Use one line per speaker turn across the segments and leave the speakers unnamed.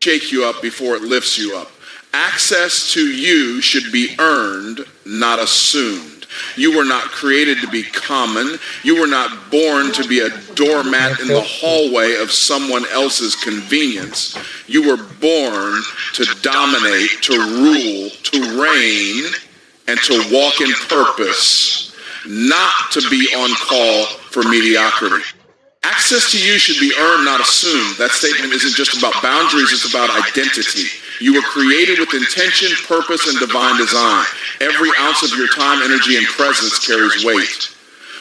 Shake you up before it lifts you up. Access to you should be earned, not assumed. You were not created to be common. You were not born to be a doormat in the hallway of someone else's convenience. You were born to dominate, to rule, to reign, and to walk in purpose, not to be on call for mediocrity. Access to you should be earned, not assumed. That statement isn't just about boundaries, it's about identity. You were created with intention, purpose, and divine design. Every ounce of your time, energy, and presence carries weight.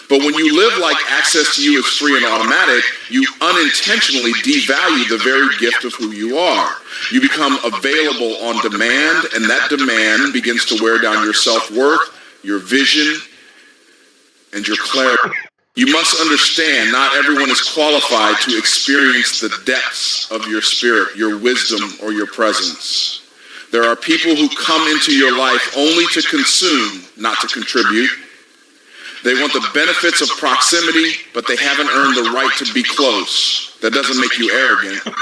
But when you live like access to you is free and automatic, you unintentionally devalue the very gift of who you are. You become available on demand, and that demand begins to wear down your self-worth, your vision, and your clarity. You must understand, not everyone is qualified to experience the depths of your spirit, your wisdom, or your presence. There are people who come into your life only to consume, not to contribute. They want the benefits of proximity, but they haven't earned the right to be close. That doesn't make you arrogant.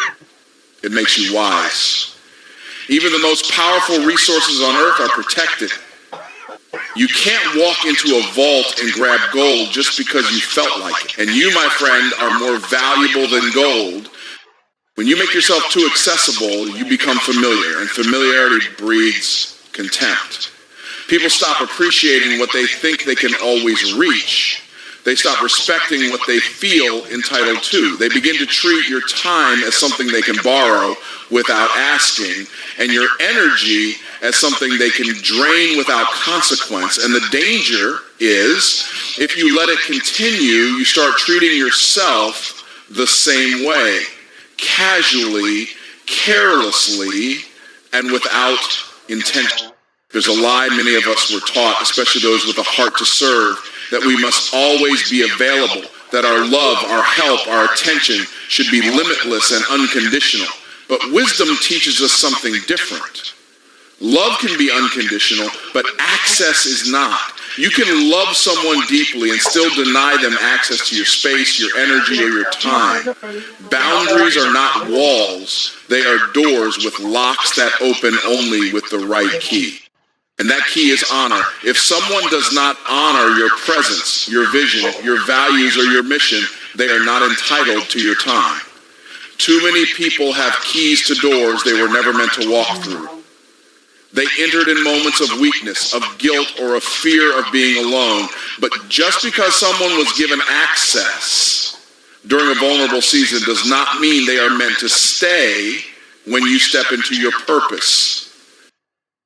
It makes you wise. Even the most powerful resources on earth are protected. You can't walk into a vault and grab gold just because you felt like it. And you, my friend, are more valuable than gold. When you make yourself too accessible, you become familiar, and familiarity breeds contempt. People stop appreciating what they think they can always reach. They stop respecting what they feel entitled to. They begin to treat your time as something they can borrow without asking, and your energy as something they can drain without consequence. And the danger is, if you let it continue, you start treating yourself the same way, casually, carelessly, and without intention. There's a lie many of us were taught, especially those with a heart to serve, that we must always be available, that our love, our help, our attention should be limitless and unconditional. But wisdom teaches us something different. Love can be unconditional, but access is not. You can love someone deeply and still deny them access to your space, your energy, or your time. Boundaries are not walls. They are doors with locks that open only with the right key. And that key is honor. If someone does not honor your presence, your vision, your values, or your mission, they are not entitled to your time. Too many people have keys to doors they were never meant to walk through. They entered in moments of weakness, of guilt, or of fear of being alone. But just because someone was given access during a vulnerable season does not mean they are meant to stay when you step into your purpose.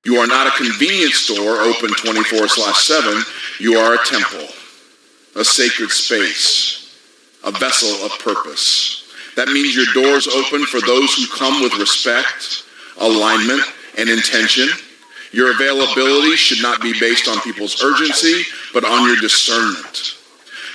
You are not a convenience store open 24/7. You are a temple, a sacred space, a vessel of purpose. That means your doors open for those who come with respect, alignment, and intention. Your availability should not be based on people's urgency, but on your discernment.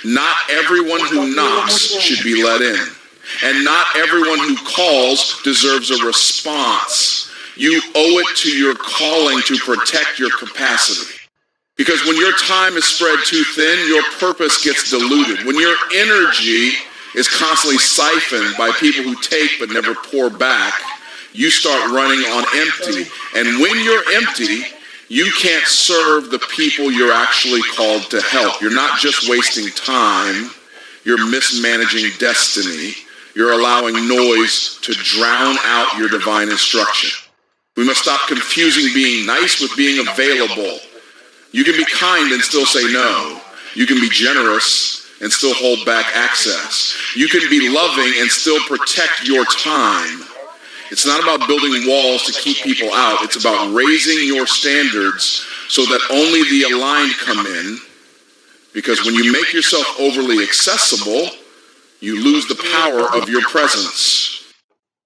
Not everyone who knocks should be let in, and not everyone who calls deserves a response. You owe it to your calling to protect your capacity. Because when your time is spread too thin, your purpose gets diluted. When your energy is constantly siphoned by people who take but never pour back, you start running on empty. And when you're empty, you can't serve the people you're actually called to help. You're not just wasting time, you're mismanaging destiny. You're allowing noise to drown out your divine instruction. We must stop confusing being nice with being available. You can be kind and still say no. You can be generous and still hold back access. You can be loving and still protect your time. It's not about building walls to keep people out. It's about raising your standards so that only the aligned come in. Because when you make yourself overly accessible, you lose the power of your presence.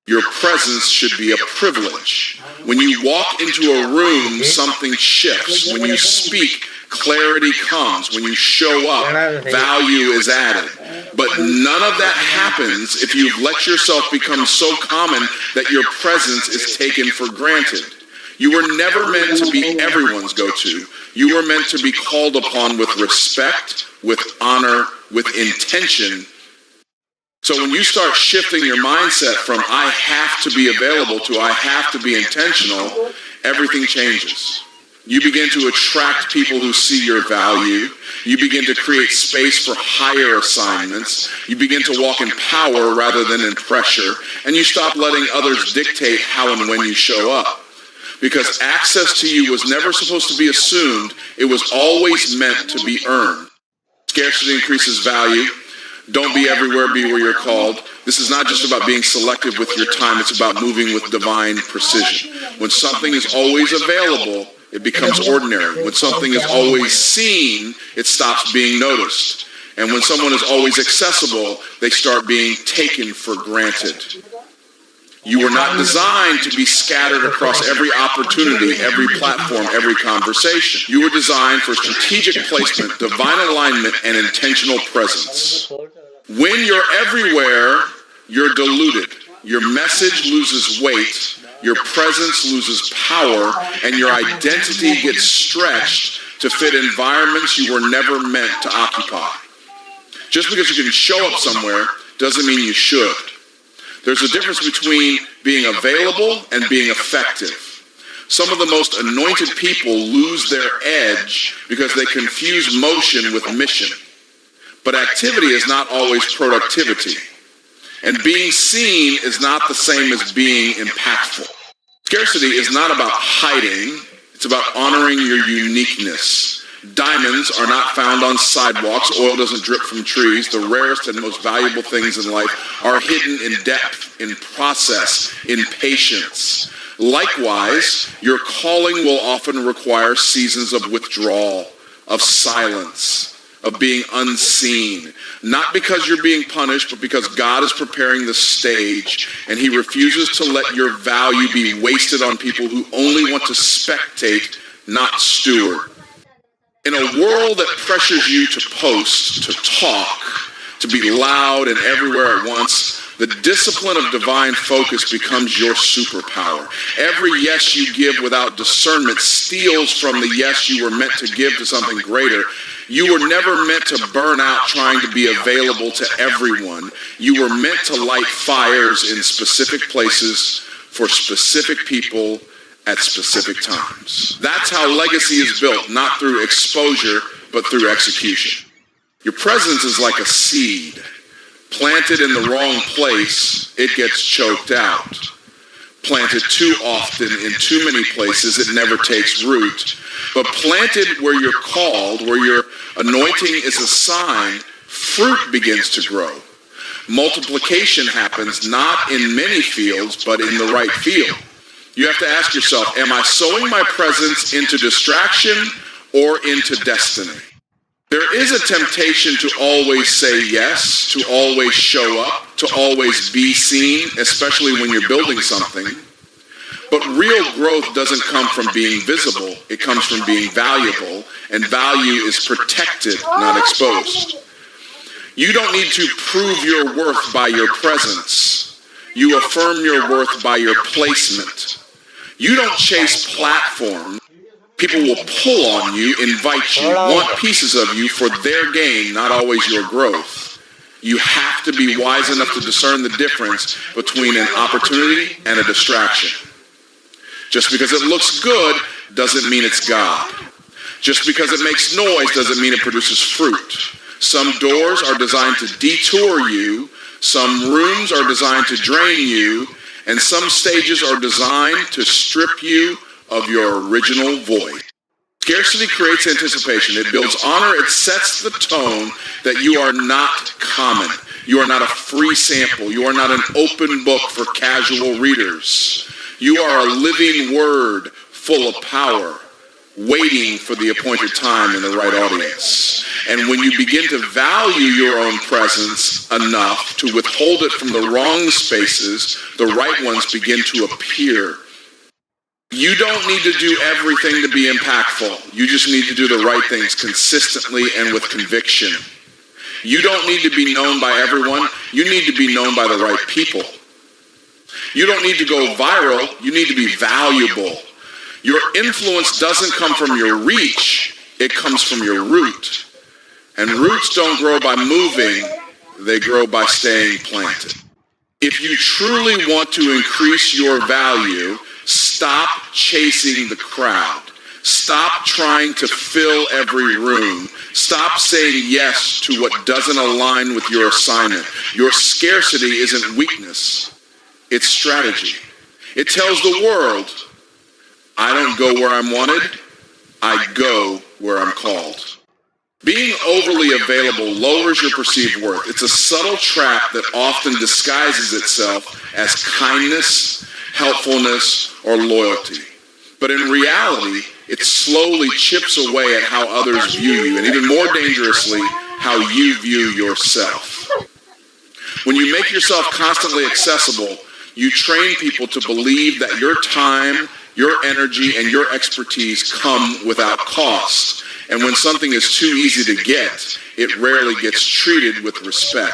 Your presence should be a privilege. When you walk into a room, something shifts. When you speak, clarity comes. When you show up, value is added. But none of that happens if you've let yourself become so common that your presence is taken for granted. You were never meant to be everyone's go-to. You were meant to be called upon with respect, with honor, with intention, So when you start shifting your mindset from I have to be available to I have to be intentional, everything changes. You begin to attract people who see your value. You begin to create space for higher assignments. You begin to walk in power rather than in pressure. And you stop letting others dictate how and when you show up. Because access to you was never supposed to be assumed. It was always meant to be earned. Scarcity increases value. Don't be everywhere, be where you're called. This is not just about being selective with your time. It's about moving with divine precision. When something is always available, it becomes ordinary. When something is always seen, it stops being noticed. And when someone is always accessible, they start being taken for granted. You were not designed to be scattered across every opportunity, every platform, every conversation. You were designed for strategic placement, divine alignment, and intentional presence. When you're everywhere, you're diluted. Your message loses weight. Your presence loses power, and your identity gets stretched to fit environments you were never meant to occupy. Just because you can show up somewhere doesn't mean you should. There's a difference between being available and being effective. Some of the most anointed people lose their edge because they confuse motion with mission. But activity is not always productivity. And being seen is not the same as being impactful. Scarcity is not about hiding. It's about honoring your uniqueness. Diamonds are not found on sidewalks. Oil doesn't drip from trees. The rarest and most valuable things in life are hidden in depth, in process, in patience. Likewise, your calling will often require seasons of withdrawal, of silence, of being unseen. Not because you're being punished, but because God is preparing the stage, and he refuses to let your value be wasted on people who only want to spectate, not steward. In a world that pressures you to post, to talk, to be loud and everywhere at once, the discipline of divine focus becomes your superpower. Every yes you give without discernment steals from the yes you were meant to give to something greater. You were never meant to burn out trying to be available to everyone. You were meant to light fires in specific places for specific people at specific times. That's how legacy is built, not through exposure, but through execution. Your presence is like a seed. Planted in the wrong place, it gets choked out. Planted too often in too many places, it never takes root. But planted where you're called, where your anointing is assigned, fruit begins to grow. Multiplication happens not in many fields, but in the right field. You have to ask yourself, am I sowing my presence into distraction or into destiny? There is a temptation to always say yes, to always show up, to always be seen, especially when you're building something. But real growth doesn't come from being visible. It comes from being valuable, and value is protected, not exposed. You don't need to prove your worth by your presence. You affirm your worth by your placement. You don't chase platforms. People will pull on you, invite you, want pieces of you for their gain, not always your growth. You have to be wise enough to discern the difference between an opportunity and a distraction. Just because it looks good doesn't mean it's God. Just because it makes noise doesn't mean it produces fruit. Some doors are designed to detour you, some rooms are designed to drain you, and some stages are designed to strip you of your original voice. Scarcity creates anticipation. It builds honor. It sets the tone that you are not common. You are not a free sample. You are not an open book for casual readers. You are a living word full of power, waiting for the appointed time in the right audience. And when you begin to value your own presence enough to withhold it from the wrong spaces, the right ones begin to appear. You don't need to do everything to be impactful. You just need to do the right things consistently and with conviction. You don't need to be known by everyone. You need to be known by the right people. You don't need to go viral. You need to be valuable. Your influence doesn't come from your reach. It comes from your root. And roots don't grow by moving. they grow by staying planted. If you truly want to increase your value, stop chasing the crowd. Stop trying to fill every room. Stop saying yes to what doesn't align with your assignment. Your scarcity isn't weakness, it's strategy. It tells the world, I don't go where I'm wanted, I go where I'm called. Being overly available lowers your perceived worth. It's a subtle trap that often disguises itself as kindness, helpfulness, or loyalty. But in reality, it slowly chips away at how others view you, and even more dangerously, how you view yourself. When you make yourself constantly accessible, you train people to believe that your time, your energy, and your expertise come without cost. And when something is too easy to get, it rarely gets treated with respect.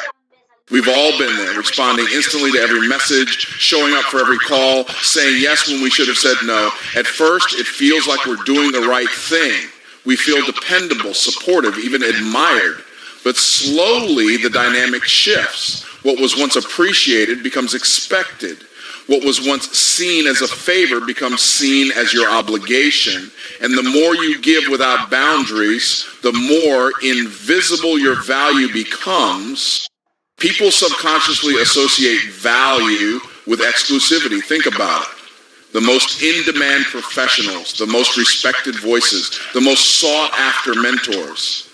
We've all been there, responding instantly to every message, showing up for every call, saying yes when we should have said no. At first, it feels like we're doing the right thing. We feel dependable, supportive, even admired. But slowly, the dynamic shifts. What was once appreciated becomes expected. What was once seen as a favor becomes seen as your obligation. And the more you give without boundaries, the more invisible your value becomes. People subconsciously associate value with exclusivity. Think about it. The most in-demand professionals, the most respected voices, the most sought-after mentors.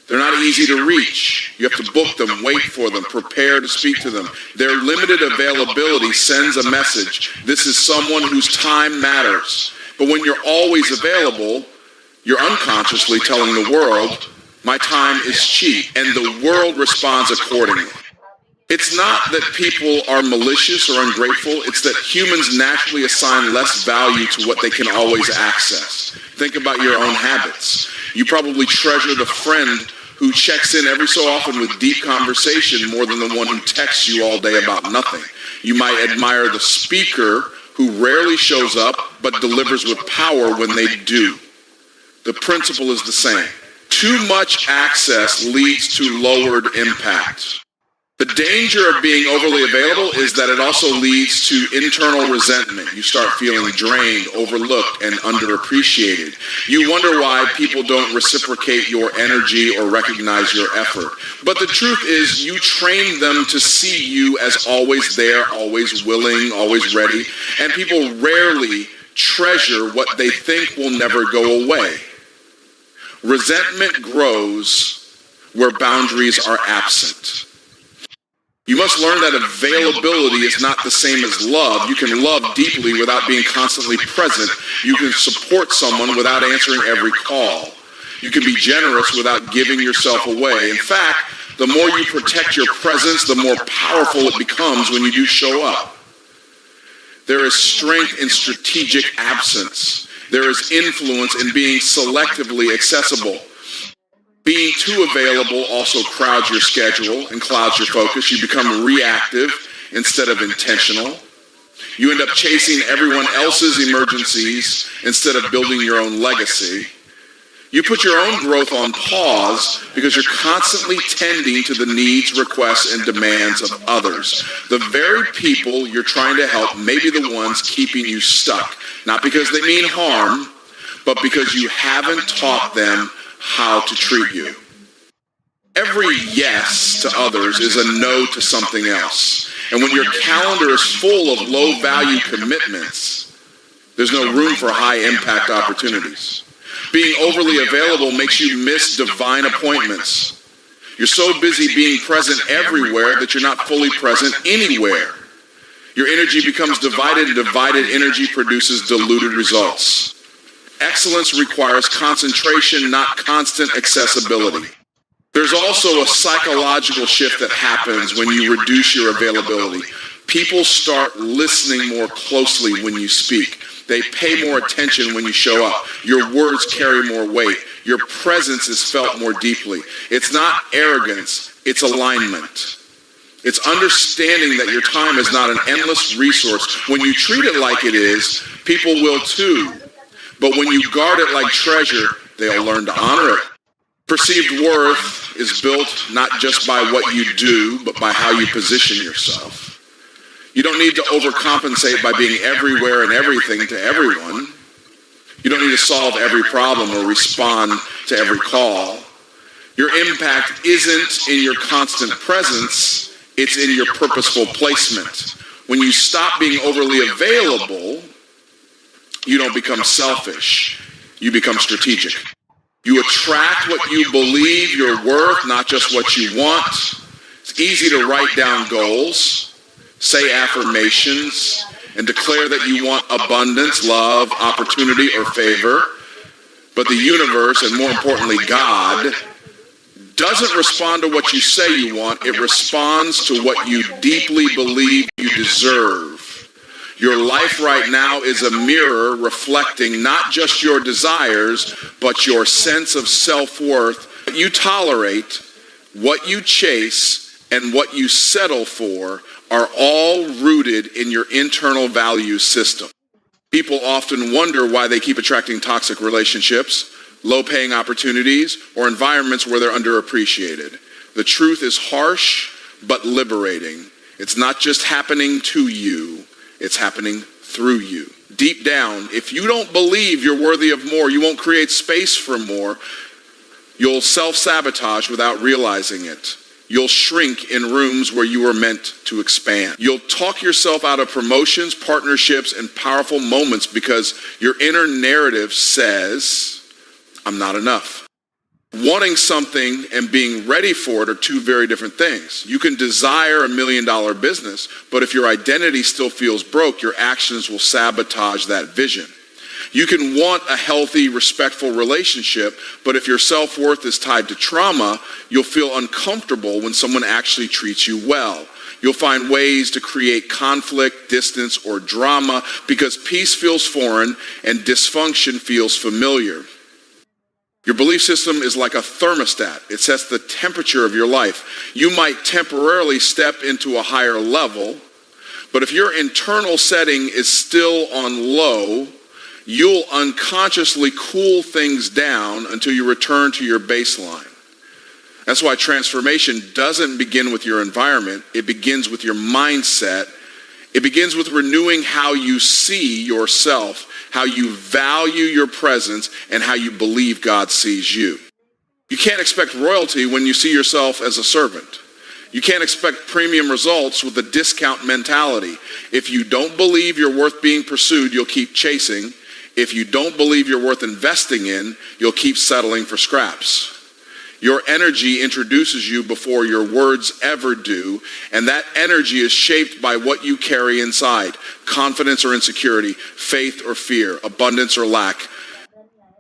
They're not easy to reach. You have to book them, wait for them, prepare to speak to them. Their limited availability sends a message. This is someone whose time matters. But when you're always available, you're unconsciously telling the world, my time is cheap, and the world responds accordingly. It's not that people are malicious or ungrateful. It's that humans naturally assign less value to what they can always access. Think about your own habits. You probably treasure the friend who checks in every so often with deep conversation more than the one who texts you all day about nothing. You might admire the speaker who rarely shows up but delivers with power when they do. The principle is the same. Too much access leads to lowered impact. The danger of being overly available is that it also leads to internal resentment. You start feeling drained, overlooked, and underappreciated. You wonder why people don't reciprocate your energy or recognize your effort. But the truth is, you train them to see you as always there, always willing, always ready. And people rarely treasure what they think will never go away. Resentment grows where boundaries are absent. You must learn that availability is not the same as love. You can love deeply without being constantly present. You can support someone without answering every call. You can be generous without giving yourself away. In fact, the more you protect your presence, the more powerful it becomes when you do show up. There is strength in strategic absence. There is influence in being selectively accessible. Being too available also crowds your schedule and clouds your focus. You become reactive instead of intentional. You end up chasing everyone else's emergencies instead of building your own legacy. You put your own growth on pause because you're constantly tending to the needs, requests, and demands of others. The very people you're trying to help may be the ones keeping you stuck, not because they mean harm, but because you haven't taught them how to treat you. Every yes to others is a no to something else. And when your calendar is full of low-value commitments, there's no room for high-impact opportunities. Being overly available makes you miss divine appointments. You're so busy being present everywhere that you're not fully present anywhere. Your energy becomes divided, and divided energy produces diluted results. Excellence requires concentration, not constant accessibility. There's also a psychological shift that happens when you reduce your availability. People start listening more closely when you speak. They pay more attention when you show up. Your words carry more weight. Your presence is felt more deeply. It's not arrogance, it's alignment. It's understanding that your time is not an endless resource. When you treat it like it is, people will too. But when you guard it like treasure, they'll learn to honor it. Perceived worth is built not just by what you do, but by how you position yourself. You don't need to overcompensate by being everywhere and everything to everyone. You don't need to solve every problem or respond to every call. Your impact isn't in your constant presence, it's in your purposeful placement. When you stop being overly available, you don't become selfish, you become strategic. You attract what you believe you're worth, not just what you want. It's easy to write down goals, say affirmations, and declare that you want abundance, love, opportunity, or favor. But the universe, and more importantly, God, doesn't respond to what you say you want. It responds to what you deeply believe you deserve. Your life right now is a mirror reflecting not just your desires, but your sense of self-worth. You tolerate, what you chase, and what you settle for are all rooted in your internal value system. People often wonder why they keep attracting toxic relationships, low-paying opportunities, or environments where they're underappreciated. The truth is harsh, but liberating. It's not just happening to you, it's happening through you. Deep down, if you don't believe you're worthy of more, you won't create space for more. You'll self-sabotage without realizing it. You'll shrink in rooms where you were meant to expand. You'll talk yourself out of promotions, partnerships, and powerful moments because your inner narrative says, I'm not enough. Wanting something and being ready for it are two very different things. You can desire $1 million business, but if your identity still feels broke, your actions will sabotage that vision. You can want a healthy, respectful relationship, but if your self-worth is tied to trauma, you'll feel uncomfortable when someone actually treats you well. You'll find ways to create conflict, distance, or drama because peace feels foreign and dysfunction feels familiar. Your belief system is like a thermostat. It sets the temperature of your life. You might temporarily step into a higher level, but if your internal setting is still on low, you'll unconsciously cool things down until you return to your baseline. That's why transformation doesn't begin with your environment. It begins with your mindset. It begins with renewing how you see yourself, how you value your presence, and how you believe God sees you. You can't expect royalty when you see yourself as a servant. You can't expect premium results with a discount mentality. If you don't believe you're worth being pursued, you'll keep chasing. If you don't believe you're worth investing in, you'll keep settling for scraps. Your energy introduces you before your words ever do, and that energy is shaped by what you carry inside: confidence or insecurity, faith or fear, abundance or lack.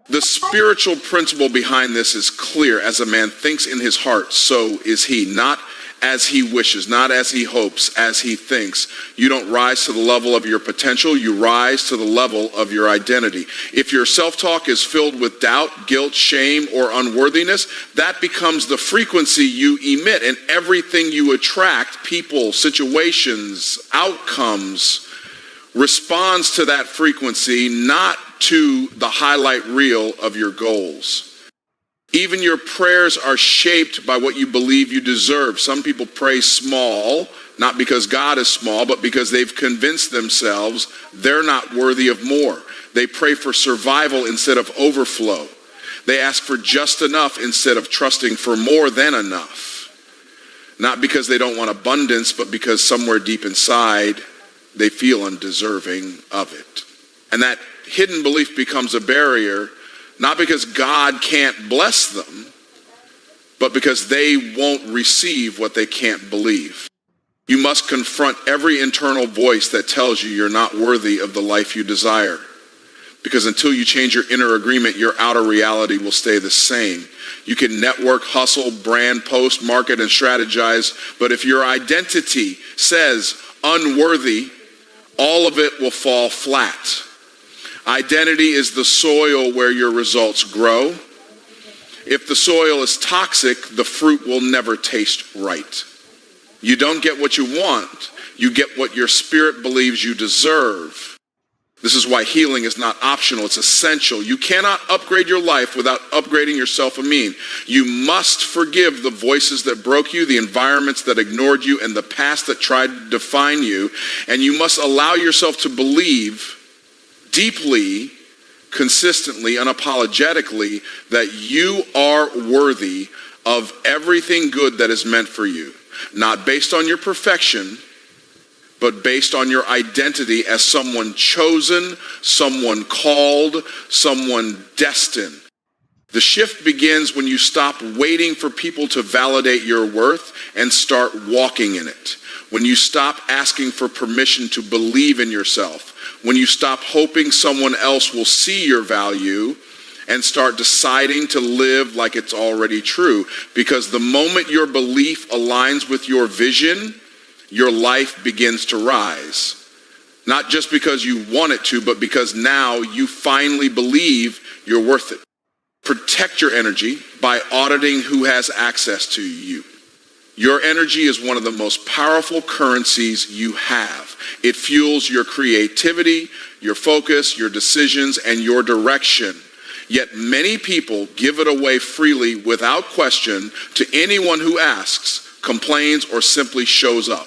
The spiritual principle behind this is clear. As a man thinks in his heart, so is he. Not as he wishes, not as he hopes, as he thinks. You don't rise to the level of your potential, you rise to the level of your identity. If your self-talk is filled with doubt, guilt, shame, or unworthiness, that becomes the frequency you emit, and everything you attract, people, situations, outcomes, responds to that frequency, not to the highlight reel of your goals. Even your prayers are shaped by what you believe you deserve. Some people pray small, not because God is small, but because they've convinced themselves they're not worthy of more. They pray for survival instead of overflow. They ask for just enough instead of trusting for more than enough. Not because they don't want abundance, but because somewhere deep inside, they feel undeserving of it. And that hidden belief becomes a barrier, not because God can't bless them, but because they won't receive what they can't believe. You must confront every internal voice that tells you you're not worthy of the life you desire. Because until you change your inner agreement, your outer reality will stay the same. You can network, hustle, brand, post, market, and strategize, but if your identity says unworthy, all of it will fall flat. Identity is the soil where your results grow. If the soil is toxic, the fruit will never taste right. You don't get what you want. You get what your spirit believes you deserve. This is why healing is not optional, it's essential. You cannot upgrade your life without upgrading your self-esteem. You must forgive the voices that broke you, the environments that ignored you, and the past that tried to define you. And you must allow yourself to believe deeply, consistently, unapologetically, that you are worthy of everything good that is meant for you. Not based on your perfection, but based on your identity as someone chosen, someone called, someone destined. The shift begins when you stop waiting for people to validate your worth and start walking in it. When you stop asking for permission to believe in yourself. When you stop hoping someone else will see your value and start deciding to live like it's already true. Because the moment your belief aligns with your vision, your life begins to rise. Not just because you want it to, but because now you finally believe you're worth it. Protect your energy by auditing who has access to you. Your energy is one of the most powerful currencies you have. It fuels your creativity, your focus, your decisions, and your direction. Yet many people give it away freely without question to anyone who asks, complains, or simply shows up.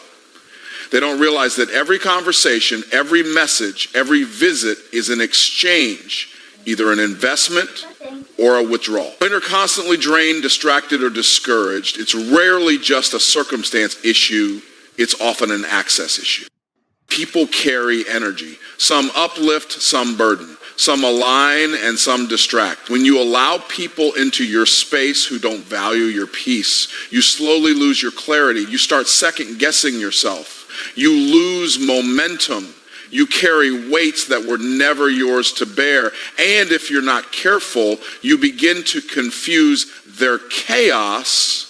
They don't realize that every conversation, every message, every visit is an exchange, either an investment or a withdrawal. When you're constantly drained, distracted, or discouraged, it's rarely just a circumstance issue, it's often an access issue. People carry energy. Some uplift, some burden. Some align and some distract. When you allow people into your space who don't value your peace, you slowly lose your clarity. You start second guessing yourself. You lose momentum. You carry weights that were never yours to bear. And if you're not careful, you begin to confuse their chaos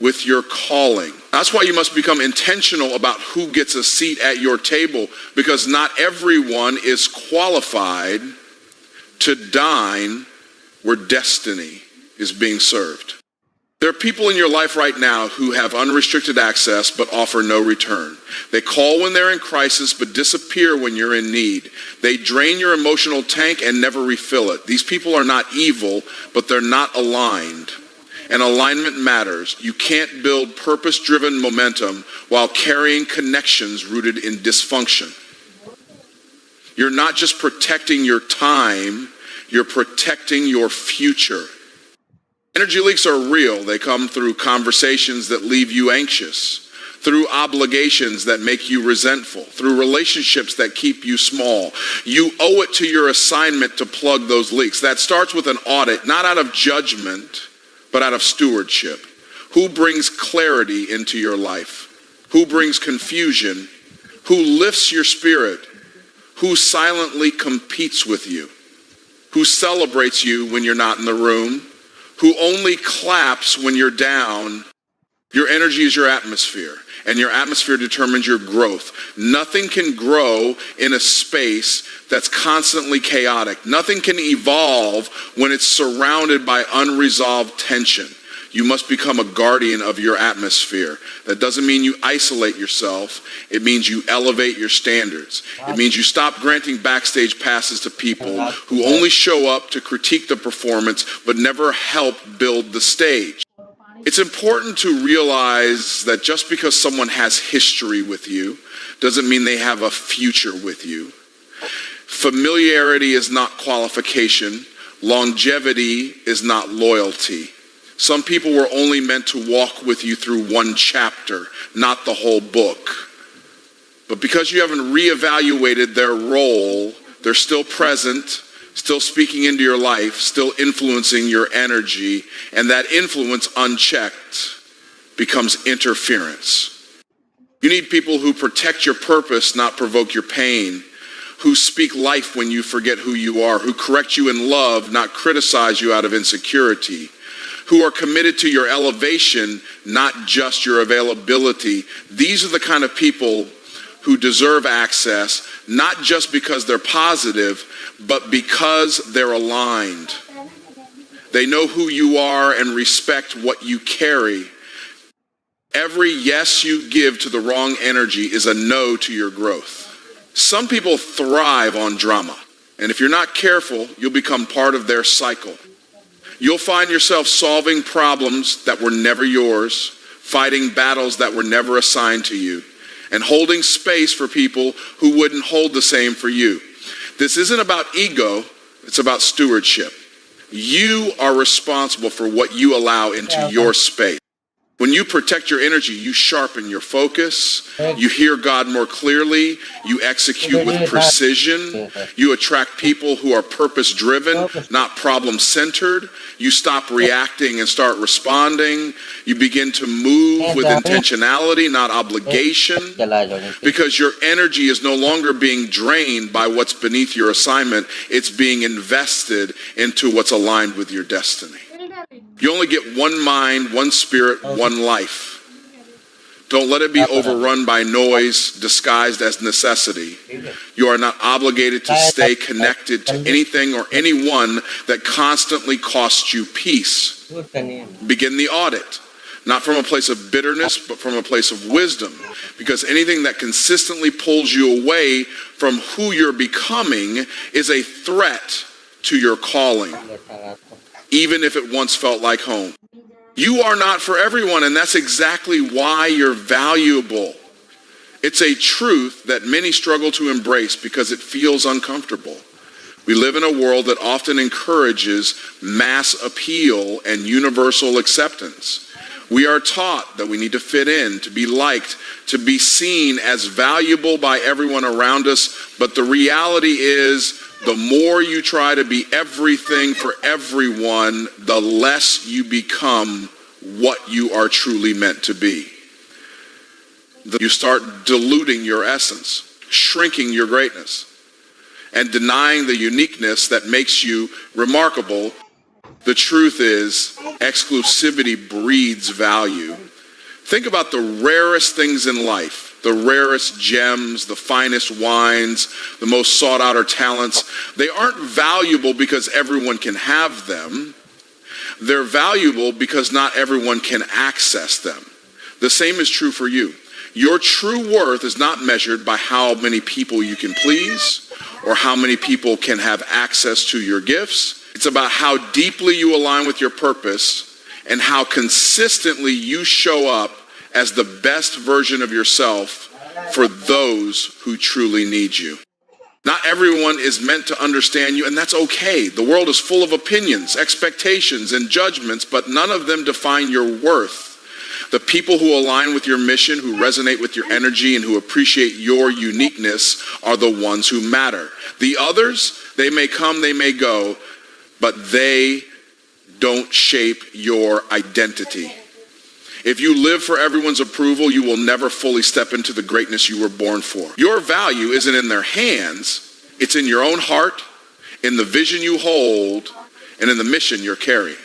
with your calling. That's why you must become intentional about who gets a seat at your table, because not everyone is qualified to dine where destiny is being served. There are people in your life right now who have unrestricted access but offer no return. They call when they're in crisis but disappear when you're in need. They drain your emotional tank and never refill it. These people are not evil, but they're not aligned. And alignment matters. You can't build purpose-driven momentum while carrying connections rooted in dysfunction. You're not just protecting your time, you're protecting your future. Energy leaks are real. They come through conversations that leave you anxious, through obligations that make you resentful, through relationships that keep you small. You owe it to your assignment to plug those leaks. That starts with an audit, not out of judgment, but out of stewardship. Who brings clarity into your life? Who brings confusion? Who lifts your spirit? Who silently competes with you? Who celebrates you when you're not in the room? Who only claps when you're down? Your energy is your atmosphere, and your atmosphere determines your growth. Nothing can grow in a space that's constantly chaotic. Nothing can evolve when it's surrounded by unresolved tension. You must become a guardian of your atmosphere. That doesn't mean you isolate yourself. It means you elevate your standards. It means you stop granting backstage passes to people who only show up to critique the performance but never help build the stage. It's important to realize that just because someone has history with you doesn't mean they have a future with you. Familiarity is not qualification. Longevity is not loyalty. Some people were only meant to walk with you through one chapter, not the whole book. But because you haven't reevaluated their role, they're still present, still speaking into your life, still influencing your energy, and that influence unchecked becomes interference. You need people who protect your purpose, not provoke your pain, who speak life when you forget who you are, who correct you in love, not criticize you out of insecurity, who are committed to your elevation, not just your availability. These are the kind of people who deserve access, not just because they're positive, but because they're aligned. They know who you are and respect what you carry. Every yes you give to the wrong energy is a no to your growth. Some people thrive on drama. And if you're not careful, you'll become part of their cycle. You'll find yourself solving problems that were never yours, fighting battles that were never assigned to you, and holding space for people who wouldn't hold the same for you. This isn't about ego, it's about stewardship. You are responsible for what you allow into your space. When you protect your energy, you sharpen your focus, you hear God more clearly, you execute with precision, you attract people who are purpose-driven, not problem-centered, you stop reacting and start responding, you begin to move with intentionality, not obligation, because your energy is no longer being drained by what's beneath your assignment, it's being invested into what's aligned with your destiny. You only get one mind, one spirit, one life. Don't let it be overrun by noise disguised as necessity. You are not obligated to stay connected to anything or anyone that constantly costs you peace. Begin the audit, not from a place of bitterness, but from a place of wisdom. Because anything that consistently pulls you away from who you're becoming is a threat to your calling, even if it once felt like home. You are not for everyone, and that's exactly why you're valuable. It's a truth that many struggle to embrace because it feels uncomfortable. We live in a world that often encourages mass appeal and universal acceptance. We are taught that we need to fit in, to be liked, to be seen as valuable by everyone around us, but the reality is, the more you try to be everything for everyone, the less you become what you are truly meant to be. You start diluting your essence, shrinking your greatness, and denying the uniqueness that makes you remarkable. The truth is, exclusivity breeds value. Think about the rarest things in life. The rarest gems, the finest wines, the most sought-after talents. They aren't valuable because everyone can have them. They're valuable because not everyone can access them. The same is true for you. Your true worth is not measured by how many people you can please or how many people can have access to your gifts. It's about how deeply you align with your purpose and how consistently you show up as the best version of yourself for those who truly need you. Not everyone is meant to understand you, and that's okay. The world is full of opinions, expectations, and judgments, but none of them define your worth. The people who align with your mission, who resonate with your energy, and who appreciate your uniqueness are the ones who matter. The others, they may come, they may go, but they don't shape your identity. If you live for everyone's approval, you will never fully step into the greatness you were born for. Your value isn't in their hands, it's in your own heart, in the vision you hold, and in the mission you're carrying.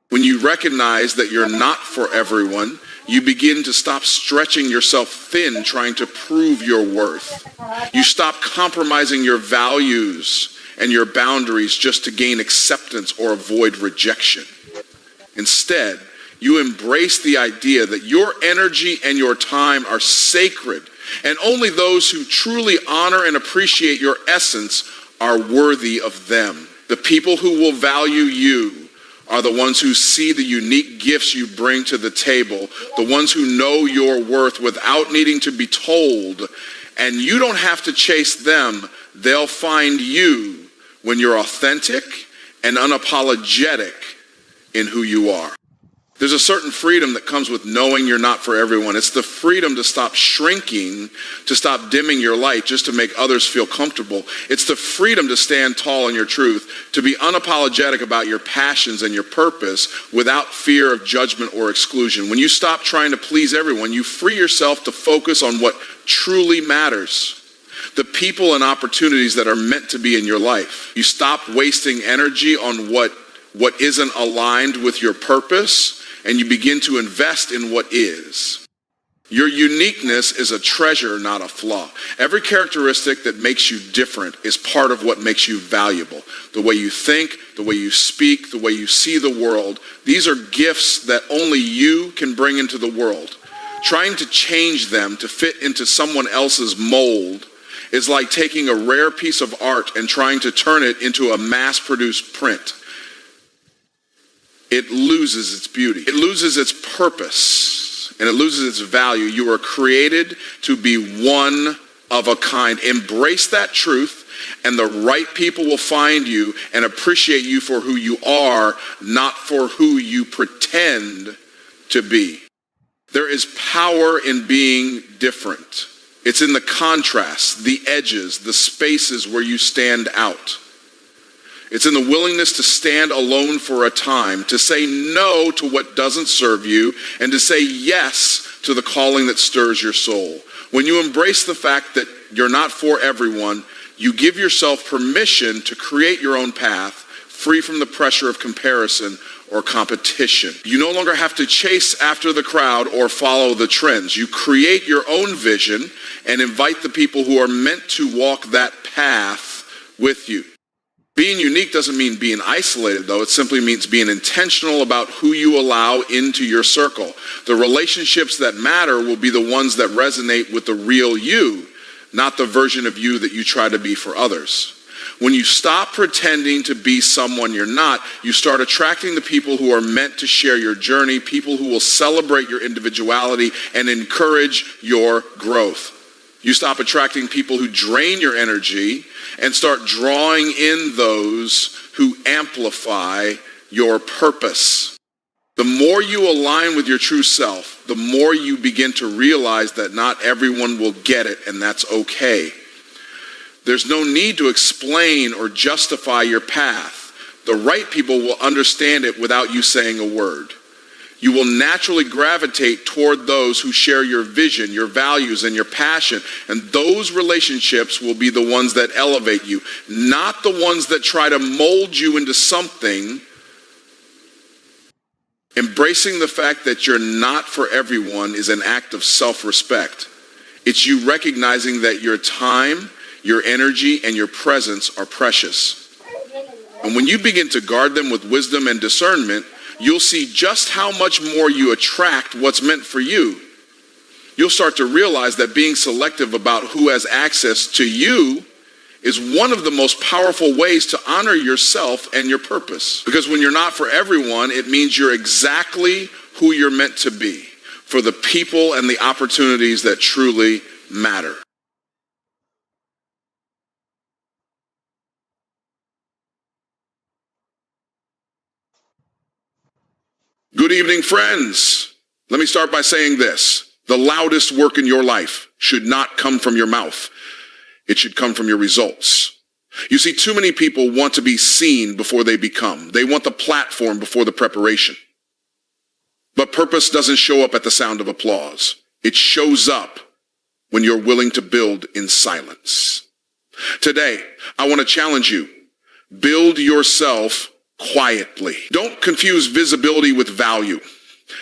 When you recognize that you're not for everyone, you begin to stop stretching yourself thin trying to prove your worth. You stop compromising your values and your boundaries just to gain acceptance or avoid rejection. Instead, you embrace the idea that your energy and your time are sacred, and only those who truly honor and appreciate your essence are worthy of them. The people who will value you are the ones who see the unique gifts you bring to the table, the ones who know your worth without needing to be told, and you don't have to chase them. They'll find you when you're authentic and unapologetic in who you are. There's a certain freedom that comes with knowing you're not for everyone. It's the freedom to stop shrinking, to stop dimming your light just to make others feel comfortable. It's the freedom to stand tall in your truth, to be unapologetic about your passions and your purpose without fear of judgment or exclusion. When you stop trying to please everyone, you free yourself to focus on what truly matters. The people and opportunities that are meant to be in your life. You stop wasting energy on what isn't aligned with your purpose, and you begin to invest in what is. Your uniqueness is a treasure, not a flaw. Every characteristic that makes you different is part of what makes you valuable. The way you think, the way you speak, the way you see the world. These are gifts that only you can bring into the world. Trying to change them to fit into someone else's mold is like taking a rare piece of art and trying to turn it into a mass-produced print. It loses its beauty. It loses its purpose, and it loses its value. You are created to be one of a kind. Embrace that truth, and the right people will find you and appreciate you for who you are, not for who you pretend to be. There is power in being different. It's in the contrast, the edges, the spaces where you stand out. It's in the willingness to stand alone for a time, to say no to what doesn't serve you, and to say yes to the calling that stirs your soul. When you embrace the fact that you're not for everyone, you give yourself permission to create your own path, free from the pressure of comparison or competition. You no longer have to chase after the crowd or follow the trends. You create your own vision and invite the people who are meant to walk that path with you. Being unique doesn't mean being isolated, though. It simply means being intentional about who you allow into your circle. The relationships that matter will be the ones that resonate with the real you, not the version of you that you try to be for others. When you stop pretending to be someone you're not, you start attracting the people who are meant to share your journey, people who will celebrate your individuality and encourage your growth. You stop attracting people who drain your energy and start drawing in those who amplify your purpose. The more you align with your true self, the more you begin to realize that not everyone will get it, and that's okay. There's no need to explain or justify your path. The right people will understand it without you saying a word. You will naturally gravitate toward those who share your vision, your values, and your passion. And those relationships will be the ones that elevate you, not the ones that try to mold you into something. Embracing the fact that you're not for everyone is an act of self-respect. It's you recognizing that your time, your energy, and your presence are precious. And when you begin to guard them with wisdom and discernment, you'll see just how much more you attract what's meant for you. You'll start to realize that being selective about who has access to you is one of the most powerful ways to honor yourself and your purpose. Because when you're not for everyone, it means you're exactly who you're meant to be, for the people and the opportunities that truly matter. Good evening, friends. Let me start by saying this. The loudest work in your life should not come from your mouth. It should come from your results. You see, too many people want to be seen before they become. They want the platform before the preparation. But purpose doesn't show up at the sound of applause. It shows up when you're willing to build in silence. Today, I want to challenge you. Build yourself quietly. Don't confuse visibility with value.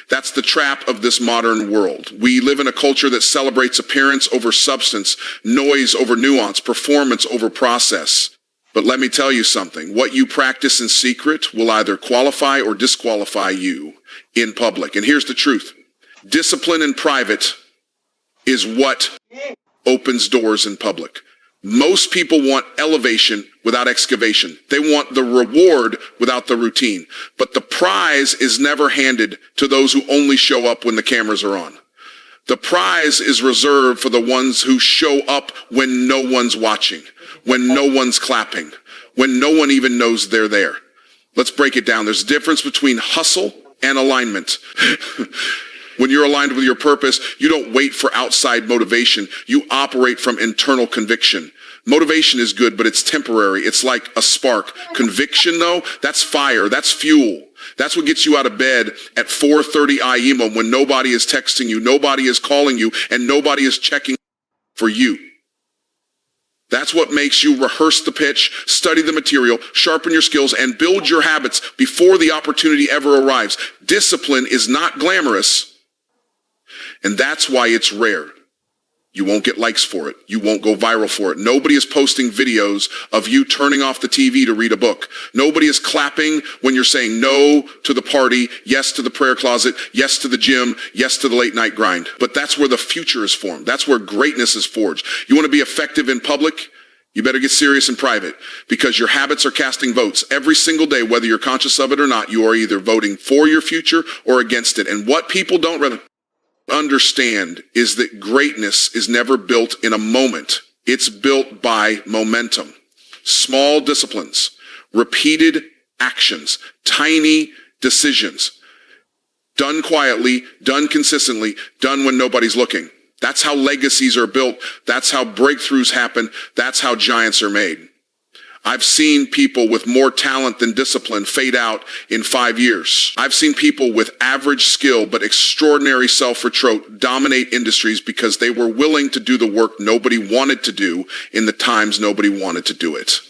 That's the trap of this modern world. We live in a culture that celebrates appearance over substance, noise over nuance, performance over process. But let me tell you something. What you practice in secret will either qualify or disqualify you in public. And here's the truth. Discipline in private is what opens doors in public. Most people want elevation without excavation. They want the reward without the routine. But the prize is never handed to those who only show up when the cameras are on. The prize is reserved for the ones who show up when no one's watching, when no one's clapping, when no one even knows they're there. Let's break it down. There's a difference between hustle and alignment. When you're aligned with your purpose, you don't wait for outside motivation. You operate from internal conviction. Motivation is good, but it's temporary. It's like a spark. Conviction, though, that's fire. That's fuel. That's what gets you out of bed at 4:30 IEMO when nobody is texting you, nobody is calling you, and nobody is checking for you. That's what makes you rehearse the pitch, study the material, sharpen your skills, and build your habits before the opportunity ever arrives. Discipline is not glamorous. And that's why it's rare. You won't get likes for it. You won't go viral for it. Nobody is posting videos of you turning off the TV to read a book. Nobody is clapping when you're saying no to the party, yes to the prayer closet, yes to the gym, yes to the late night grind. But that's where the future is formed. That's where greatness is forged. You want to be effective in public? You better get serious in private, because your habits are casting votes. Every single day, whether you're conscious of it or not, you are either voting for your future or against it. And what people don't really understand is that greatness is never built in a moment. It's built by momentum. Small disciplines, repeated actions, tiny decisions, done quietly, done consistently, done when nobody's looking. That's how legacies are built. That's how breakthroughs happen. That's how giants are made. I've seen people with more talent than discipline fade out in 5 years. I've seen people with average skill but extraordinary self-retraite dominate industries because they were willing to do the work nobody wanted to do in the times nobody wanted to do it.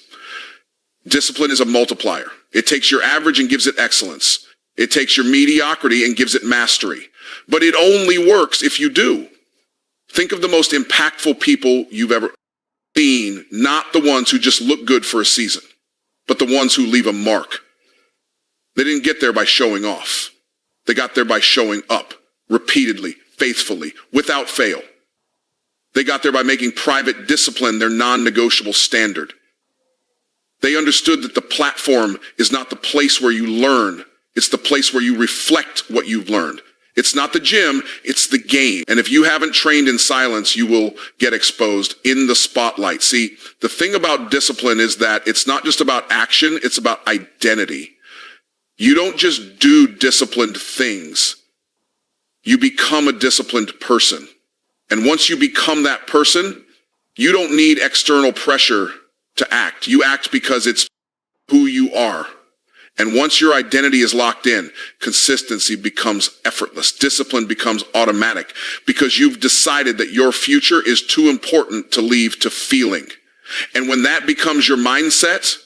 Discipline is a multiplier. It takes your average and gives it excellence. It takes your mediocrity and gives it mastery. But it only works if you do. Think of the most impactful people you've ever seen, not the ones who just look good for a season, but the ones who leave a mark. They didn't get there by showing off. They got there by showing up repeatedly, faithfully, without fail. They got there by making private discipline their non-negotiable standard. They understood that the platform is not the place where you learn. It's the place where you reflect what you've learned. It's not the gym, it's the game. And if you haven't trained in silence, you will get exposed in the spotlight. See, the thing about discipline is that it's not just about action, it's about identity. You don't just do disciplined things. You become a disciplined person. And once you become that person, you don't need external pressure to act. You act because it's who you are. And once your identity is locked in, consistency becomes effortless. Discipline becomes automatic because you've decided that your future is too important to leave to feeling. And when that becomes your mindset,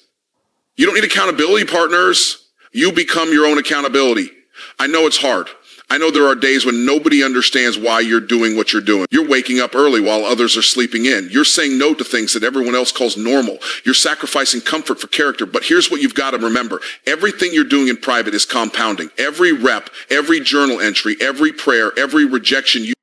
you don't need accountability partners. You become your own accountability. I know it's hard. I know there are days when nobody understands why you're doing what you're doing. You're waking up early while others are sleeping in. You're saying no to things that everyone else calls normal. You're sacrificing comfort for character. But here's what you've got to remember. Everything you're doing in private is compounding. Every rep, every journal entry, every prayer, every rejection you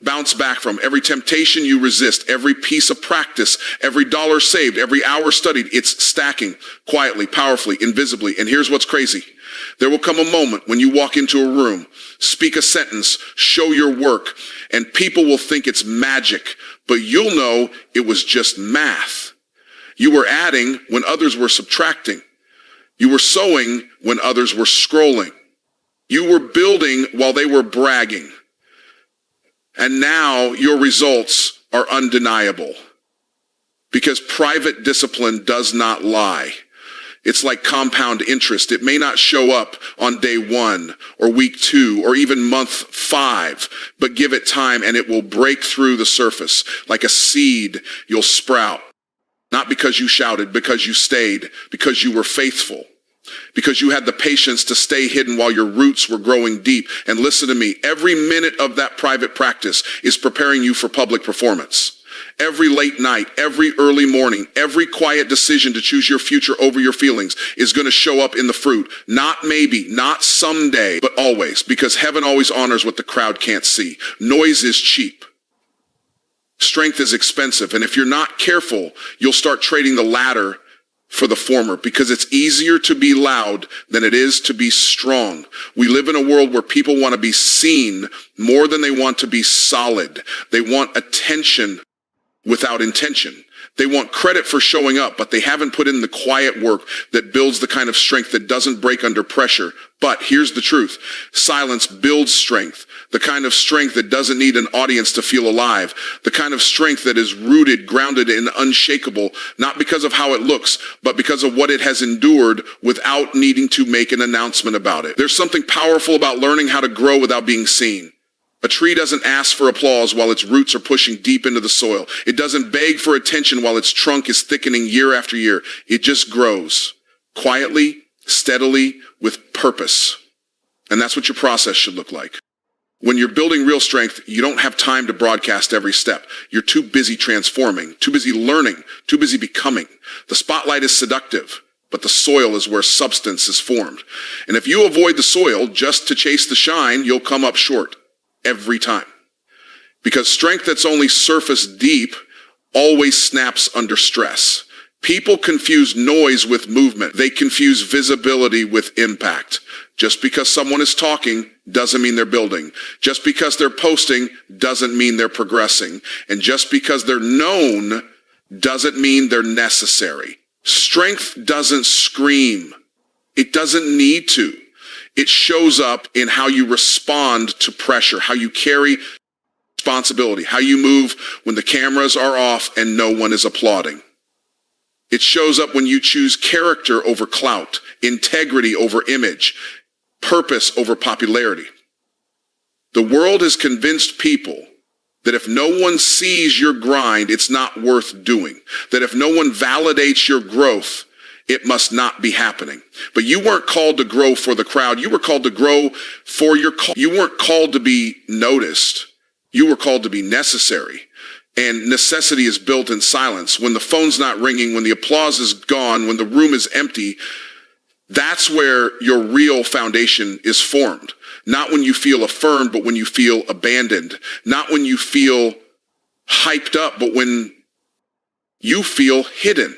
bounce back from, every temptation you resist, every piece of practice, every dollar saved, every hour studied, it's stacking quietly, powerfully, invisibly. And here's what's crazy. There will come a moment when you walk into a room, speak a sentence, show your work, and people will think it's magic, but you'll know it was just math. You were adding when others were subtracting. You were sewing when others were scrolling. You were building while they were bragging. And now your results are undeniable because private discipline does not lie. It's like compound interest. It may not show up on day 1 or week 2 or even month 5, but give it time and it will break through the surface. Like a seed, you'll sprout. Not because you shouted, because you stayed, because you were faithful, because you had the patience to stay hidden while your roots were growing deep. And listen to me, every minute of that private practice is preparing you for public performance. Every late night, every early morning, every quiet decision to choose your future over your feelings is going to show up in the fruit. Not maybe, not someday, but always, because heaven always honors what the crowd can't see. Noise is cheap. Strength is expensive. And if you're not careful, you'll start trading the latter for the former, because it's easier to be loud than it is to be strong. We live in a world where people want to be seen more than they want to be solid. They want attention without intention. They want credit for showing up, but they haven't put in the quiet work that builds the kind of strength that doesn't break under pressure. But here's the truth. Silence builds strength. The kind of strength that doesn't need an audience to feel alive. The kind of strength that is rooted, grounded, and unshakable, not because of how it looks, but because of what it has endured without needing to make an announcement about it. There's something powerful about learning how to grow without being seen. A tree doesn't ask for applause while its roots are pushing deep into the soil. It doesn't beg for attention while its trunk is thickening year after year. It just grows quietly, steadily, with purpose. And that's what your process should look like. When you're building real strength, you don't have time to broadcast every step. You're too busy transforming, too busy learning, too busy becoming. The spotlight is seductive, but the soil is where substance is formed. And if you avoid the soil just to chase the shine, you'll come up short every time. Because strength that's only surface deep always snaps under stress. People confuse noise with movement. They confuse visibility with impact. Just because someone is talking doesn't mean they're building. Just because they're posting doesn't mean they're progressing. And just because they're known doesn't mean they're necessary. Strength doesn't scream. It doesn't need to. It shows up in how you respond to pressure, how you carry responsibility, how you move when the cameras are off and no one is applauding. It shows up when you choose character over clout, integrity over image, purpose over popularity. The world has convinced people that if no one sees your grind, it's not worth doing. That if no one validates your growth, it must not be happening. But you weren't called to grow for the crowd. You were called to grow for your call. You weren't called to be noticed. You were called to be necessary. And necessity is built in silence. When the phone's not ringing, when the applause is gone, when the room is empty, that's where your real foundation is formed. Not when you feel affirmed, but when you feel abandoned. Not when you feel hyped up, but when you feel hidden.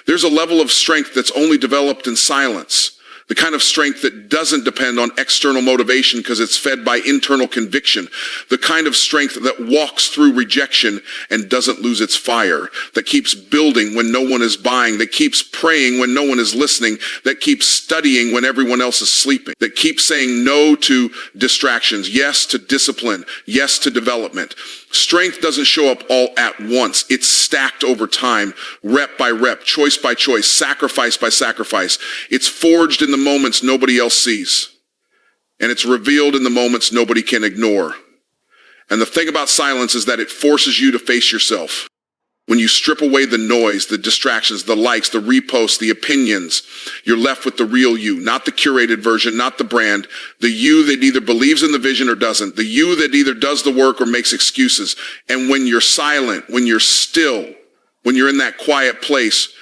There's a level of strength that's only developed in silence. The kind of strength that doesn't depend on external motivation because it's fed by internal conviction. The kind of strength that walks through rejection and doesn't lose its fire. That keeps building when no one is buying. That keeps praying when no one is listening. That keeps studying when everyone else is sleeping. That keeps saying no to distractions. Yes to discipline. Yes to development. Strength doesn't show up all at once. It's stacked over time, rep by rep, choice by choice, sacrifice by sacrifice. It's forged in the moments nobody else sees. And it's revealed in the moments nobody can ignore. And the thing about silence is that it forces you to face yourself. When you strip away the noise, the distractions, the likes, the reposts, the opinions, you're left with the real you, not the curated version, not the brand, the you that either believes in the vision or doesn't, the you that either does the work or makes excuses. And when you're silent, when you're still, when you're in that quiet place,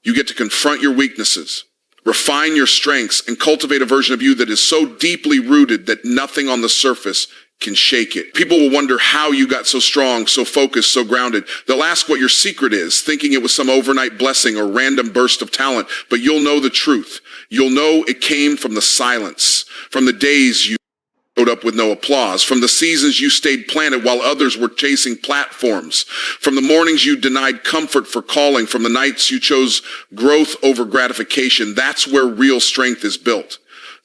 you get to confront your weaknesses, refine your strengths, and cultivate a version of you that is so deeply rooted that nothing on the surface can shake it. People will wonder how you got so strong, so focused, so grounded. They'll ask what your secret is, thinking it was some overnight blessing or random burst of talent. But you'll know the truth. You'll know it came from the silence, from the days you showed up with no applause, from the seasons you stayed planted while others were chasing platforms, from the mornings you denied comfort for calling, from the nights you chose growth over gratification. That's where real strength is built.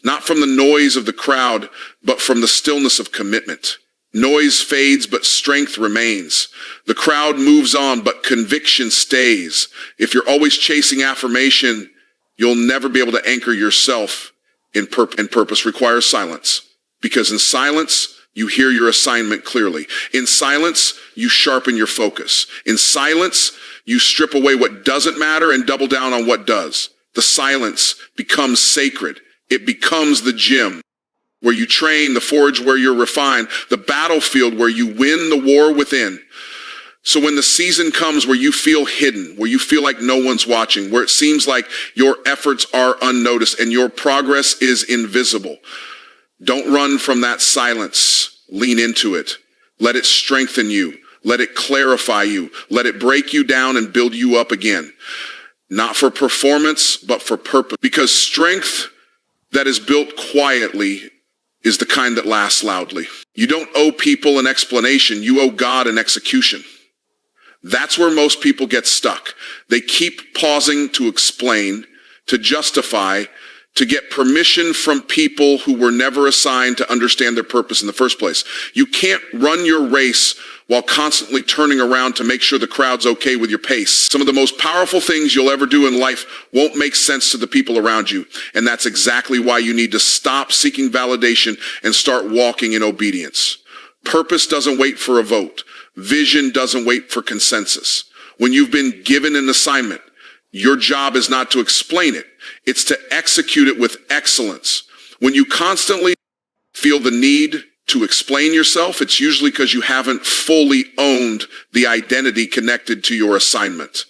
Not from the noise of the crowd, but from the stillness of commitment. Noise fades, but strength remains. The crowd moves on, but conviction stays. If you're always chasing affirmation, you'll never be able to anchor yourself in purpose. And purpose requires silence. Because in silence, you hear your assignment clearly. In silence, you sharpen your focus. In silence, you strip away what doesn't matter and double down on what does. The silence becomes sacred. It becomes the gym where you train, the forge where you're refined, the battlefield where you win the war within. So when the season comes where you feel hidden, where you feel like no one's watching, where it seems like your efforts are unnoticed and your progress is invisible, don't run from that silence. Lean into it. Let it strengthen you. Let it clarify you. Let it break you down and build you up again. Not for performance, but for purpose. Because strength that is built quietly is the kind that lasts loudly. You don't owe people an explanation. You owe God an execution. That's where most people get stuck. They keep pausing to explain, to justify, to get permission from people who were never assigned to understand their purpose in the first place. You can't run your race while constantly turning around to make sure the crowd's okay with your pace. Some of the most powerful things you'll ever do in life won't make sense to the people around you. And that's exactly why you need to stop seeking validation and start walking in obedience. Purpose doesn't wait for a vote. Vision doesn't wait for consensus. When you've been given an assignment, your job is not to explain it. It's to execute it with excellence. When you constantly feel the need to explain yourself, it's usually because you haven't fully owned the identity connected to your assignment.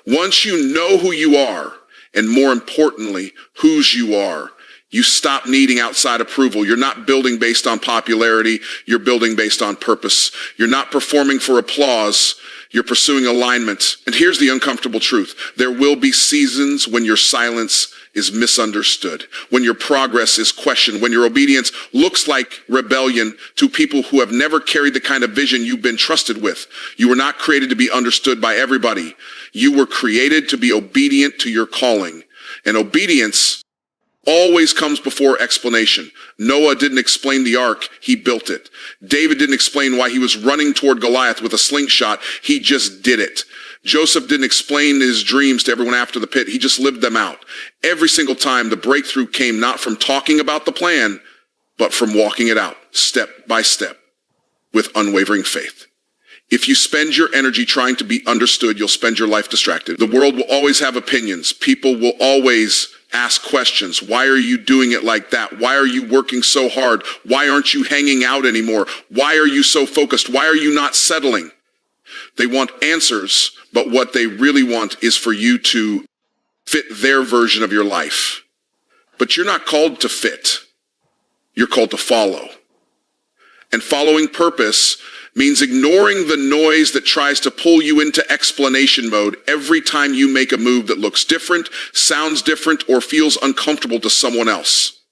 Once you know who you are, and more importantly, whose you are, you stop needing outside approval. You're not building based on popularity. You're building based on purpose. You're not performing for applause. You're pursuing alignment. And here's the uncomfortable truth. There will be seasons when your silence is misunderstood, when your progress is questioned, when your obedience looks like rebellion to people who have never carried the kind of vision you've been trusted with. You were not created to be understood by everybody. You were created to be obedient to your calling. And obedience always comes before explanation. Noah didn't explain the ark, he built it. David didn't explain why he was running toward Goliath with a slingshot, he just did it. Joseph didn't explain his dreams to everyone after the pit, he just lived them out. Every single time the breakthrough came not from talking about the plan, but from walking it out, step by step, with unwavering faith. If you spend your energy trying to be understood, you'll spend your life distracted. The world will always have opinions. People will always ask questions. Why are you doing it like that? Why are you working so hard? Why aren't you hanging out anymore? Why are you so focused? Why are you not settling? They want answers, but what they really want is for you to fit their version of your life. But you're not called to fit. You're called to follow. And following purpose means ignoring the noise that tries to pull you into explanation mode every time you make a move that looks different, sounds different, or feels uncomfortable to someone else.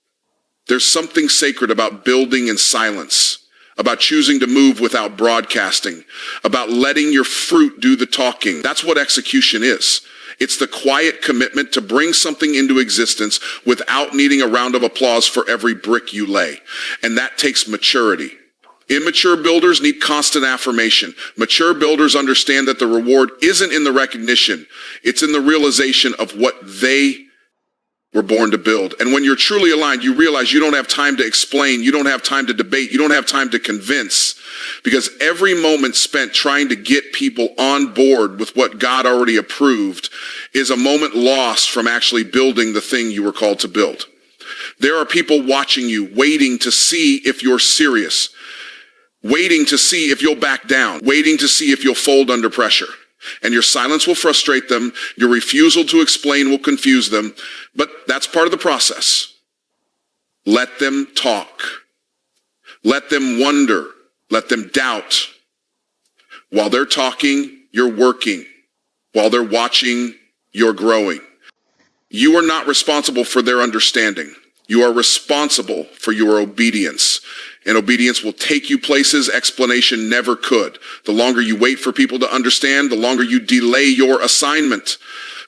There's something sacred about building in silence, about choosing to move without broadcasting, about letting your fruit do the talking. That's what execution is. It's the quiet commitment to bring something into existence without needing a round of applause for every brick you lay. And that takes maturity. Immature builders need constant affirmation. Mature builders understand that the reward isn't in the recognition. It's in the realization of what they were born to build. And when you're truly aligned, you realize you don't have time to explain. You don't have time to debate. You don't have time to convince. Because every moment spent trying to get people on board with what God already approved is a moment lost from actually building the thing you were called to build. There are people watching you, waiting to see if you're serious, waiting to see if you'll back down, waiting to see if you'll fold under pressure. And your silence will frustrate them. Your refusal to explain will confuse them. But that's part of the process. Let them talk. Let them wonder. Let them doubt. While they're talking, you're working. While they're watching, you're growing. You are not responsible for their understanding. You are responsible for your obedience. And obedience will take you places explanation never could. The longer you wait for people to understand, the longer you delay your assignment.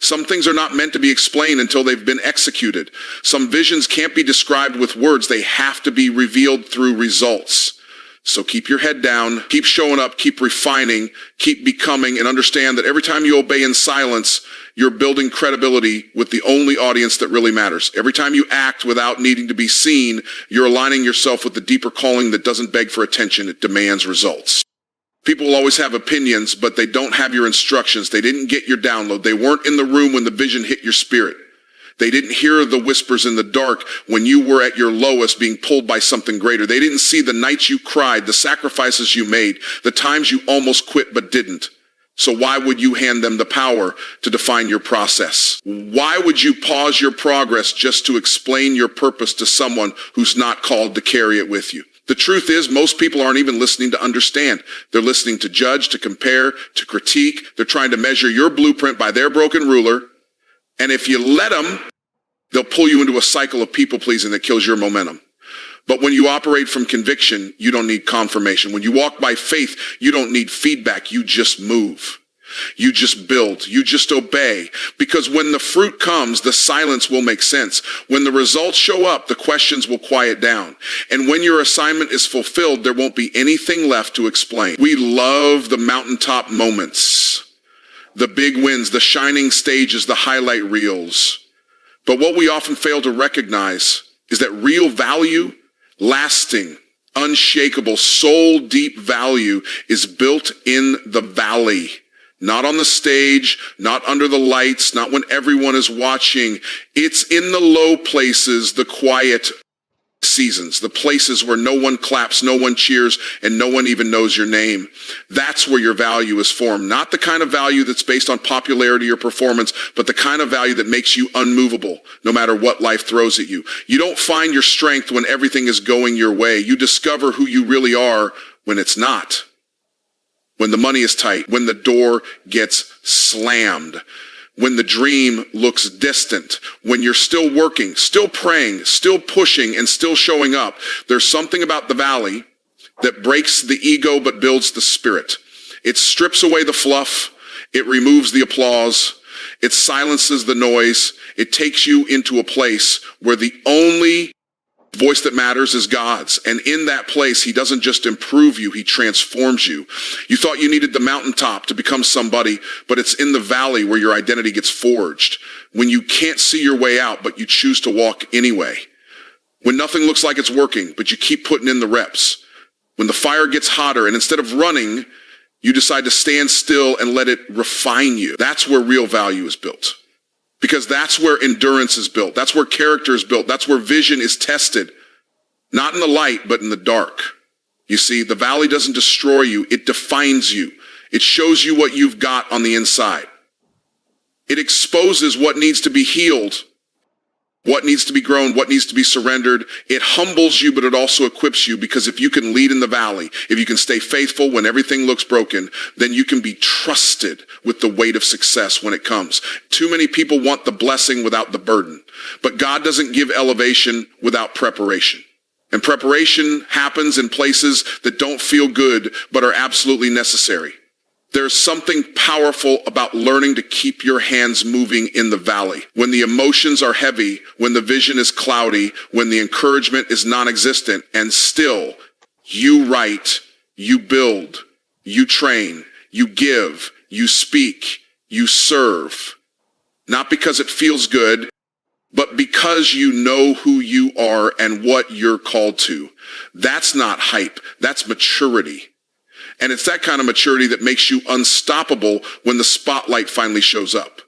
Some things are not meant to be explained until they've been executed. Some visions can't be described with words. They have to be revealed through results. So keep your head down, keep showing up, keep refining, keep becoming, and understand that every time you obey in silence, you're building credibility with the only audience that really matters. Every time you act without needing to be seen, you're aligning yourself with the deeper calling that doesn't beg for attention, it demands results. People will always have opinions, but they don't have your instructions. They didn't get your download. They weren't in the room when the vision hit your spirit. They didn't hear the whispers in the dark when you were at your lowest being pulled by something greater. They didn't see the nights you cried, the sacrifices you made, the times you almost quit but didn't. So why would you hand them the power to define your process? Why would you pause your progress just to explain your purpose to someone who's not called to carry it with you? The truth is, most people aren't even listening to understand. They're listening to judge, to compare, to critique. They're trying to measure your blueprint by their broken ruler. And if you let them, they'll pull you into a cycle of people-pleasing that kills your momentum. But when you operate from conviction, you don't need confirmation. When you walk by faith, you don't need feedback. You just move. You just build. You just obey. Because when the fruit comes, the silence will make sense. When the results show up, the questions will quiet down. And when your assignment is fulfilled, there won't be anything left to explain. We love the mountaintop moments, the big wins, the shining stages, the highlight reels. But what we often fail to recognize is that real value, lasting, unshakable, soul-deep value is built in the valley. Not on the stage, not under the lights, not when everyone is watching. It's in the low places, the quiet seasons, the places where no one claps, no one cheers, and no one even knows your name. That's where your value is formed. Not the kind of value that's based on popularity or performance, but the kind of value that makes you unmovable, no matter what life throws at you. You don't find your strength when everything is going your way. You discover who you really are when it's not. When the money is tight, when the door gets slammed, when the dream looks distant, when you're still working, still praying, still pushing, and still showing up. There's something about the valley that breaks the ego but builds the spirit. It strips away the fluff. It removes the applause. It silences the noise. It takes you into a place where the only voice that matters is God's. And in that place, he doesn't just improve you, he transforms you. You thought you needed the mountaintop to become somebody, but it's in the valley where your identity gets forged. When you can't see your way out, but you choose to walk anyway. When nothing looks like it's working, but you keep putting in the reps. When the fire gets hotter and instead of running, you decide to stand still and let it refine you. That's where real value is built. Because that's where endurance is built. That's where character is built. That's where vision is tested. Not in the light, but in the dark. You see, the valley doesn't destroy you. It defines you. It shows you what you've got on the inside. It exposes what needs to be healed, what needs to be grown, what needs to be surrendered. It humbles you, but it also equips you, because if you can lead in the valley, if you can stay faithful when everything looks broken, then you can be trusted with the weight of success when it comes. Too many people want the blessing without the burden, but God doesn't give elevation without preparation. And preparation happens in places that don't feel good, but are absolutely necessary. There's something powerful about learning to keep your hands moving in the valley. When the emotions are heavy, when the vision is cloudy, when the encouragement is non-existent, and still you write, you build, you train, you give, you speak, you serve. Not because it feels good, but because you know who you are and what you're called to. That's not hype, that's maturity. And it's that kind of maturity that makes you unstoppable when the spotlight finally shows up.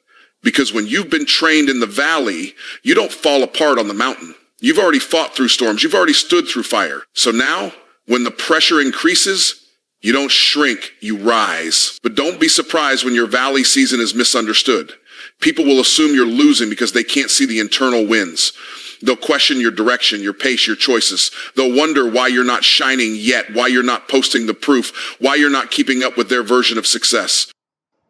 Because when you've been trained in the valley, you don't fall apart on the mountain. You've already fought through storms. You've already stood through fire. So now, when the pressure increases, you don't shrink, you rise. But don't be surprised when your valley season is misunderstood. People will assume you're losing because they can't see the internal wins. They'll question your direction, your pace, your choices. They'll wonder why you're not shining yet, why you're not posting the proof, why you're not keeping up with their version of success.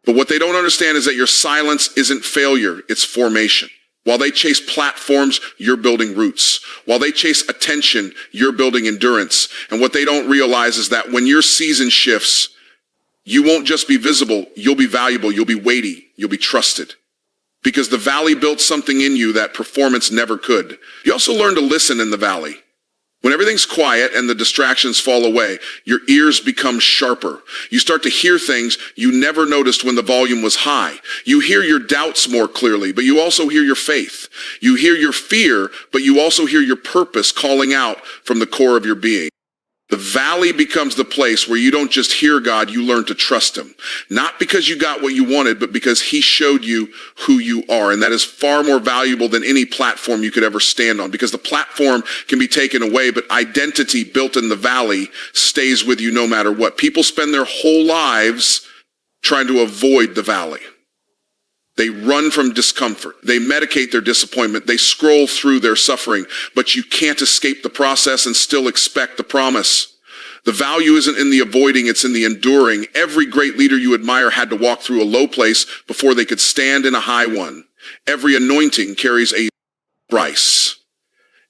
But what they don't understand is that your silence isn't failure, it's formation. While they chase platforms, you're building roots. While they chase attention, you're building endurance. And what they don't realize is that when your season shifts, you won't just be visible, you'll be valuable, you'll be weighty, you'll be trusted. Because the valley built something in you that performance never could. You also learn to listen in the valley. When everything's quiet and the distractions fall away, your ears become sharper. You start to hear things you never noticed when the volume was high. You hear your doubts more clearly, but you also hear your faith. You hear your fear, but you also hear your purpose calling out from the core of your being. The valley becomes the place where you don't just hear God, you learn to trust him. Not because you got what you wanted, but because he showed you who you are. And that is far more valuable than any platform you could ever stand on, because the platform can be taken away, but identity built in the valley stays with you no matter what. People spend their whole lives trying to avoid the valley. They run from discomfort. They medicate their disappointment. They scroll through their suffering, but you can't escape the process and still expect the promise. The value isn't in the avoiding, it's in the enduring. Every great leader you admire had to walk through a low place before they could stand in a high one. Every anointing carries a price.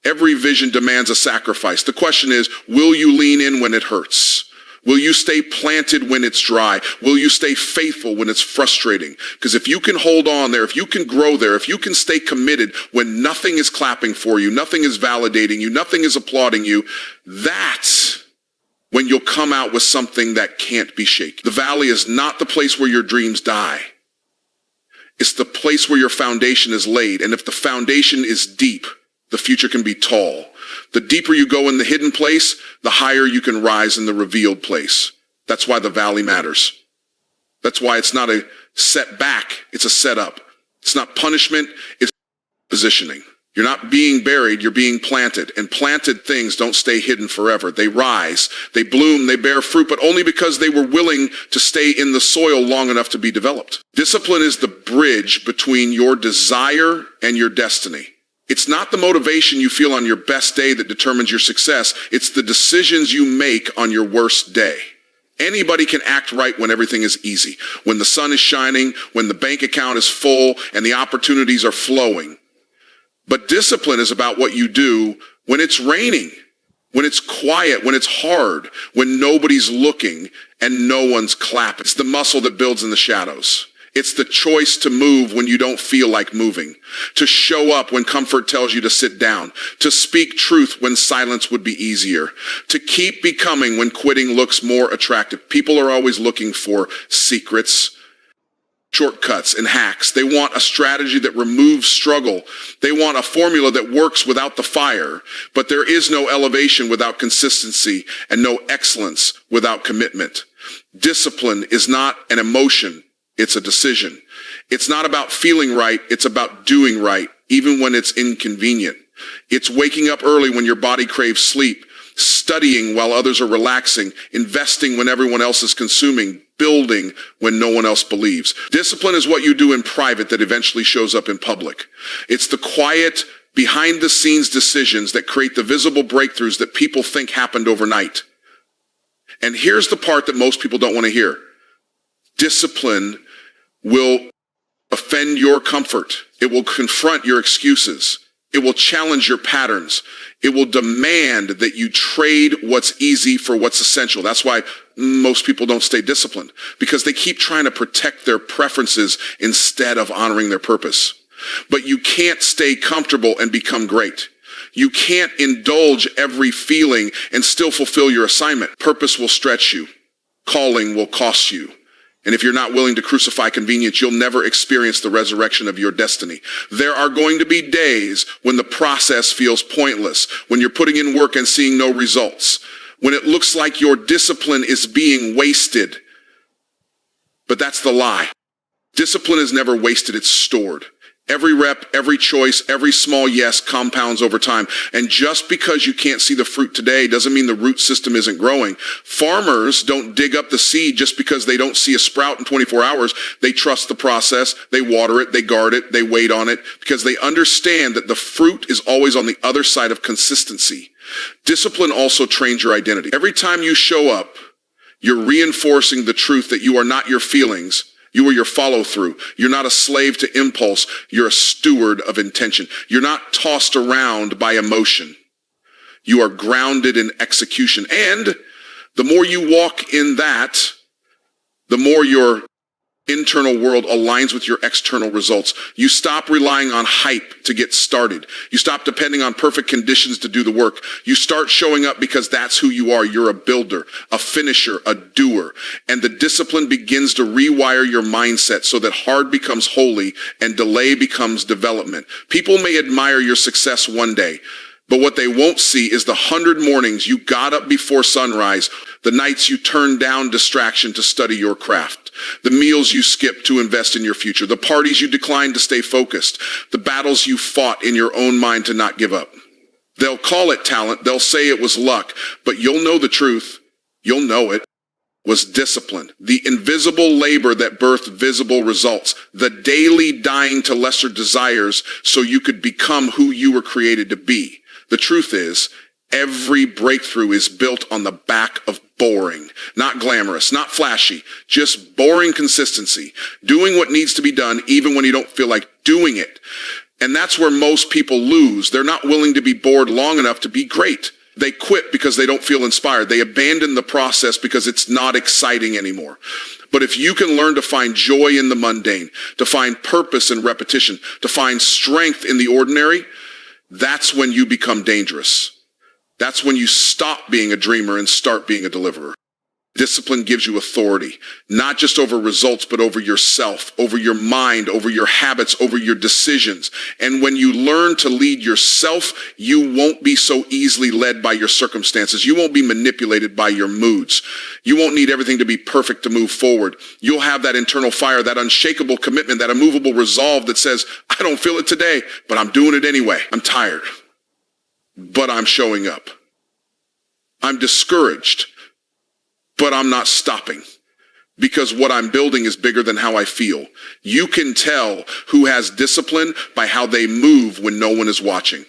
Every vision demands a sacrifice. The question is, will you lean in when it hurts? Will you stay planted when it's dry? Will you stay faithful when it's frustrating? Because if you can hold on there, if you can grow there, if you can stay committed when nothing is clapping for you, nothing is validating you, nothing is applauding you, that's when you'll come out with something that can't be shaken. The valley is not the place where your dreams die. It's the place where your foundation is laid. And if the foundation is deep, the future can be tall. The deeper you go in the hidden place, the higher you can rise in the revealed place. That's why the valley matters. That's why it's not a setback, it's a setup. It's not punishment, it's positioning. You're not being buried, you're being planted. And planted things don't stay hidden forever. They rise, they bloom, they bear fruit, but only because they were willing to stay in the soil long enough to be developed. Discipline is the bridge between your desire and your destiny. It's not the motivation you feel on your best day that determines your success. It's the decisions you make on your worst day. Anybody can act right when everything is easy, when the sun is shining, when the bank account is full, and the opportunities are flowing. But discipline is about what you do when it's raining, when it's quiet, when it's hard, when nobody's looking and no one's clapping. It's the muscle that builds in the shadows. It's the choice to move when you don't feel like moving, to show up when comfort tells you to sit down, to speak truth when silence would be easier, to keep becoming when quitting looks more attractive. People are always looking for secrets, shortcuts, and hacks. They want a strategy that removes struggle. They want a formula that works without the fire, but there is no elevation without consistency and no excellence without commitment. Discipline is not an emotion. It's a decision. It's not about feeling right. It's about doing right, even when it's inconvenient. It's waking up early when your body craves sleep, studying while others are relaxing, investing when everyone else is consuming, building when no one else believes. Discipline is what you do in private that eventually shows up in public. It's the quiet, behind-the-scenes decisions that create the visible breakthroughs that people think happened overnight. And here's the part that most people don't want to hear. Discipline will offend your comfort. It will confront your excuses. It will challenge your patterns. It will demand that you trade what's easy for what's essential. That's why most people don't stay disciplined, because they keep trying to protect their preferences instead of honoring their purpose. But you can't stay comfortable and become great. You can't indulge every feeling and still fulfill your assignment. Purpose will stretch you. Calling will cost you. And if you're not willing to crucify convenience, you'll never experience the resurrection of your destiny. There are going to be days when the process feels pointless, when you're putting in work and seeing no results, when it looks like your discipline is being wasted. But that's the lie. Discipline is never wasted, it's stored. Every rep, every choice, every small yes compounds over time. And just because you can't see the fruit today doesn't mean the root system isn't growing. Farmers don't dig up the seed just because they don't see a sprout in 24 hours. They trust the process, they water it, they guard it, they wait on it, because they understand that the fruit is always on the other side of consistency. Discipline also trains your identity. Every time you show up, you're reinforcing the truth that you are not your feelings. You are your follow-through. You're not a slave to impulse. You're a steward of intention. You're not tossed around by emotion. You are grounded in execution. And the more you walk in that, the more your internal world aligns with your external results. You stop relying on hype to get started. You stop depending on perfect conditions to do the work. You start showing up because that's who you are. You're a builder, a finisher, a doer. And the discipline begins to rewire your mindset so that hard becomes holy and delay becomes development. People may admire your success one day, but what they won't see is the 100 mornings you got up before sunrise, the nights you turned down distraction to study your craft, the meals you skipped to invest in your future, the parties you declined to stay focused, the battles you fought in your own mind to not give up. They'll call it talent, they'll say it was luck, but you'll know the truth. You'll know it was discipline, the invisible labor that birthed visible results, the daily dying to lesser desires so you could become who you were created to be. The truth is, every breakthrough is built on the back of boring, not glamorous, not flashy, just boring consistency, doing what needs to be done even when you don't feel like doing it. And that's where most people lose. They're not willing to be bored long enough to be great. They quit because they don't feel inspired. They abandon the process because it's not exciting anymore. But if you can learn to find joy in the mundane, to find purpose in repetition, to find strength in the ordinary, that's when you become dangerous. That's when you stop being a dreamer and start being a deliverer. Discipline gives you authority, not just over results, but over yourself, over your mind, over your habits, over your decisions. And when you learn to lead yourself, you won't be so easily led by your circumstances. You won't be manipulated by your moods. You won't need everything to be perfect to move forward. You'll have that internal fire, that unshakable commitment, that immovable resolve that says, I don't feel it today, but I'm doing it anyway. I'm tired, but I'm showing up. I'm discouraged, but I'm not stopping, because what I'm building is bigger than how I feel. You can tell who has discipline by how they move when no one is watching.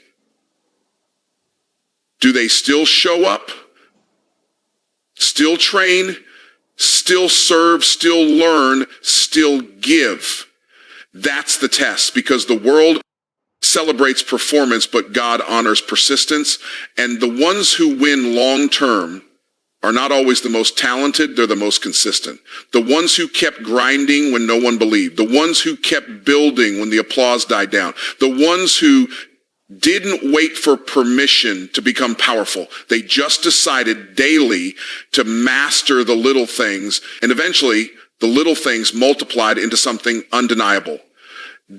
Do they still show up? Still train? Still serve? Still learn? Still give? That's the test, because the world celebrates performance, but God honors persistence. And the ones who win long term are not always the most talented, they're the most consistent. The ones who kept grinding when no one believed. The ones who kept building when the applause died down. The ones who didn't wait for permission to become powerful. They just decided daily to master the little things, and eventually the little things multiplied into something undeniable.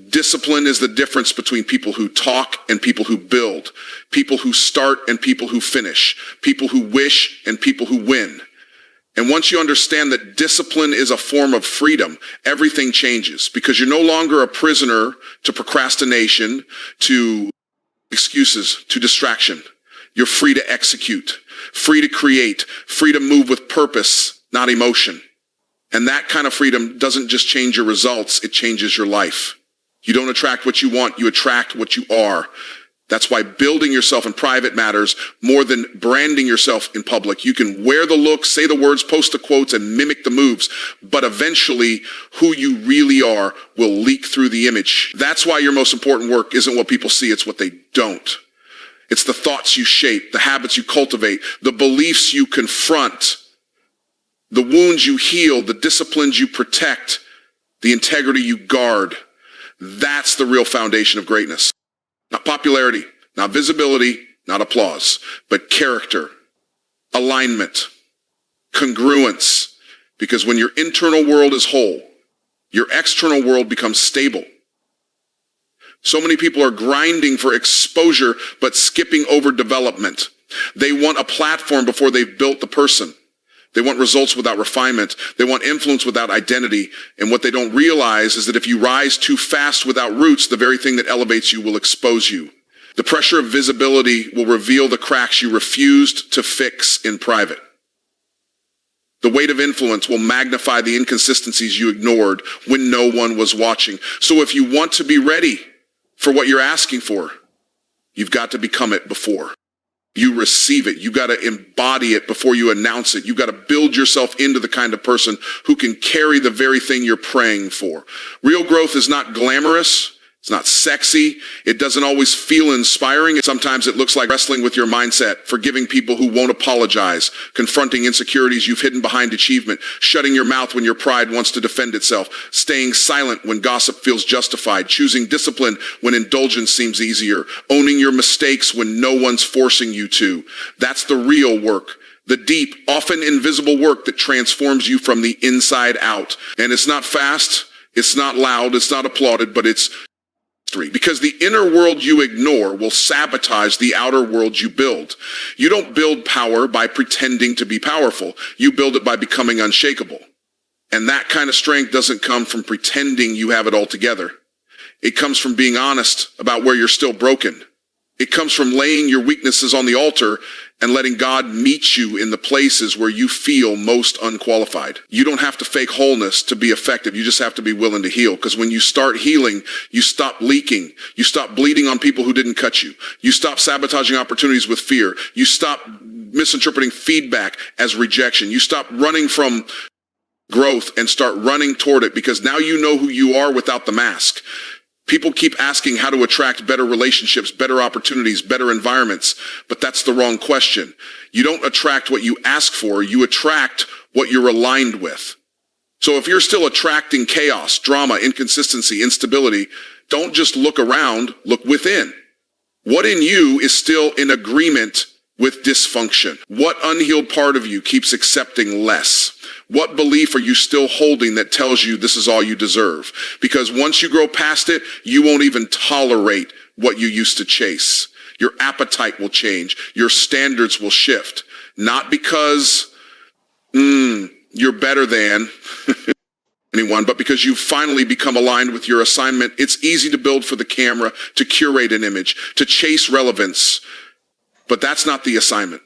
Discipline is the difference between people who talk and people who build, people who start and people who finish, people who wish and people who win. And once you understand that discipline is a form of freedom, everything changes, because you're no longer a prisoner to procrastination, to excuses, to distraction. You're free to execute, free to create, free to move with purpose, not emotion. And that kind of freedom doesn't just change your results, it changes your life. You don't attract what you want, you attract what you are. That's why building yourself in private matters more than branding yourself in public. You can wear the look, say the words, post the quotes, and mimic the moves, but eventually who you really are will leak through the image. That's why your most important work isn't what people see, it's what they don't. It's the thoughts you shape, the habits you cultivate, the beliefs you confront, the wounds you heal, the disciplines you protect, the integrity you guard. That's the real foundation of greatness. Not popularity, not visibility, not applause, but character, alignment, congruence. Because when your internal world is whole, your external world becomes stable. So many people are grinding for exposure, but skipping over development. They want a platform before they've built the person. They want results without refinement. They want influence without identity. And what they don't realize is that if you rise too fast without roots, the very thing that elevates you will expose you. The pressure of visibility will reveal the cracks you refused to fix in private. The weight of influence will magnify the inconsistencies you ignored when no one was watching. So if you want to be ready for what you're asking for, you've got to become it before you receive it. You got to embody it before you announce it. You got to build yourself into the kind of person who can carry the very thing you're praying for. Real growth is not glamorous. It's not sexy. It doesn't always feel inspiring. Sometimes it looks like wrestling with your mindset, forgiving people who won't apologize, confronting insecurities you've hidden behind achievement, shutting your mouth when your pride wants to defend itself, staying silent when gossip feels justified, choosing discipline when indulgence seems easier, owning your mistakes when no one's forcing you to. That's the real work. The deep, often invisible work that transforms you from the inside out. And it's not fast, it's not loud, it's not applauded, but it's because the inner world you ignore will sabotage the outer world you build. You don't build power by pretending to be powerful. You build it by becoming unshakable. And that kind of strength doesn't come from pretending you have it all together. It comes from being honest about where you're still broken. It comes from laying your weaknesses on the altar and letting God meet you in the places where you feel most unqualified. You don't have to fake wholeness to be effective. You just have to be willing to heal. Because when you start healing, you stop leaking. You stop bleeding on people who didn't cut you. You stop sabotaging opportunities with fear. You stop misinterpreting feedback as rejection. You stop running from growth and start running toward it, because now you know who you are without the mask. People keep asking how to attract better relationships, better opportunities, better environments, but that's the wrong question. You don't attract what you ask for, you attract what you're aligned with. So if you're still attracting chaos, drama, inconsistency, instability, don't just look around, look within. What in you is still in agreement with dysfunction? What unhealed part of you keeps accepting less? What belief are you still holding that tells you this is all you deserve? Because once you grow past it, you won't even tolerate what you used to chase. Your appetite will change. Your standards will shift. Not because you're better than anyone, but because you've finally become aligned with your assignment. It's easy to build for the camera, to curate an image, to chase relevance. But that's not the assignment.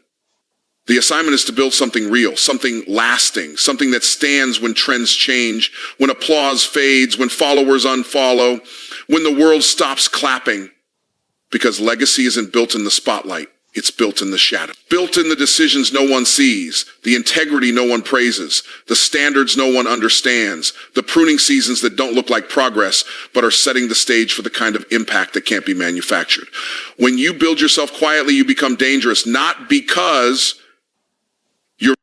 The assignment is to build something real, something lasting, something that stands when trends change, when applause fades, when followers unfollow, when the world stops clapping. Because legacy isn't built in the spotlight. It's built in the shadow. Built in the decisions no one sees, the integrity no one praises, the standards no one understands, the pruning seasons that don't look like progress, but are setting the stage for the kind of impact that can't be manufactured. When you build yourself quietly, you become dangerous, not because you're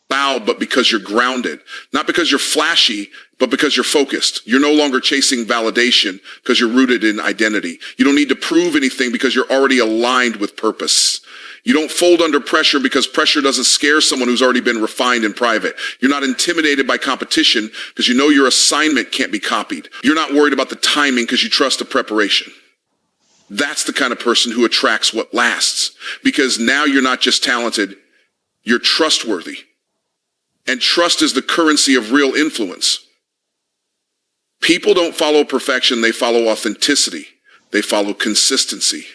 loud, but because you're grounded. Not because you're flashy, but because you're focused. You're no longer chasing validation because you're rooted in identity. You don't need to prove anything because you're already aligned with purpose. You don't fold under pressure because pressure doesn't scare someone who's already been refined in private. You're not intimidated by competition because you know your assignment can't be copied. You're not worried about the timing because you trust the preparation. That's the kind of person who attracts what lasts, because now you're not just talented, you're trustworthy. And trust is the currency of real influence. People don't follow perfection, they follow authenticity. They follow consistency.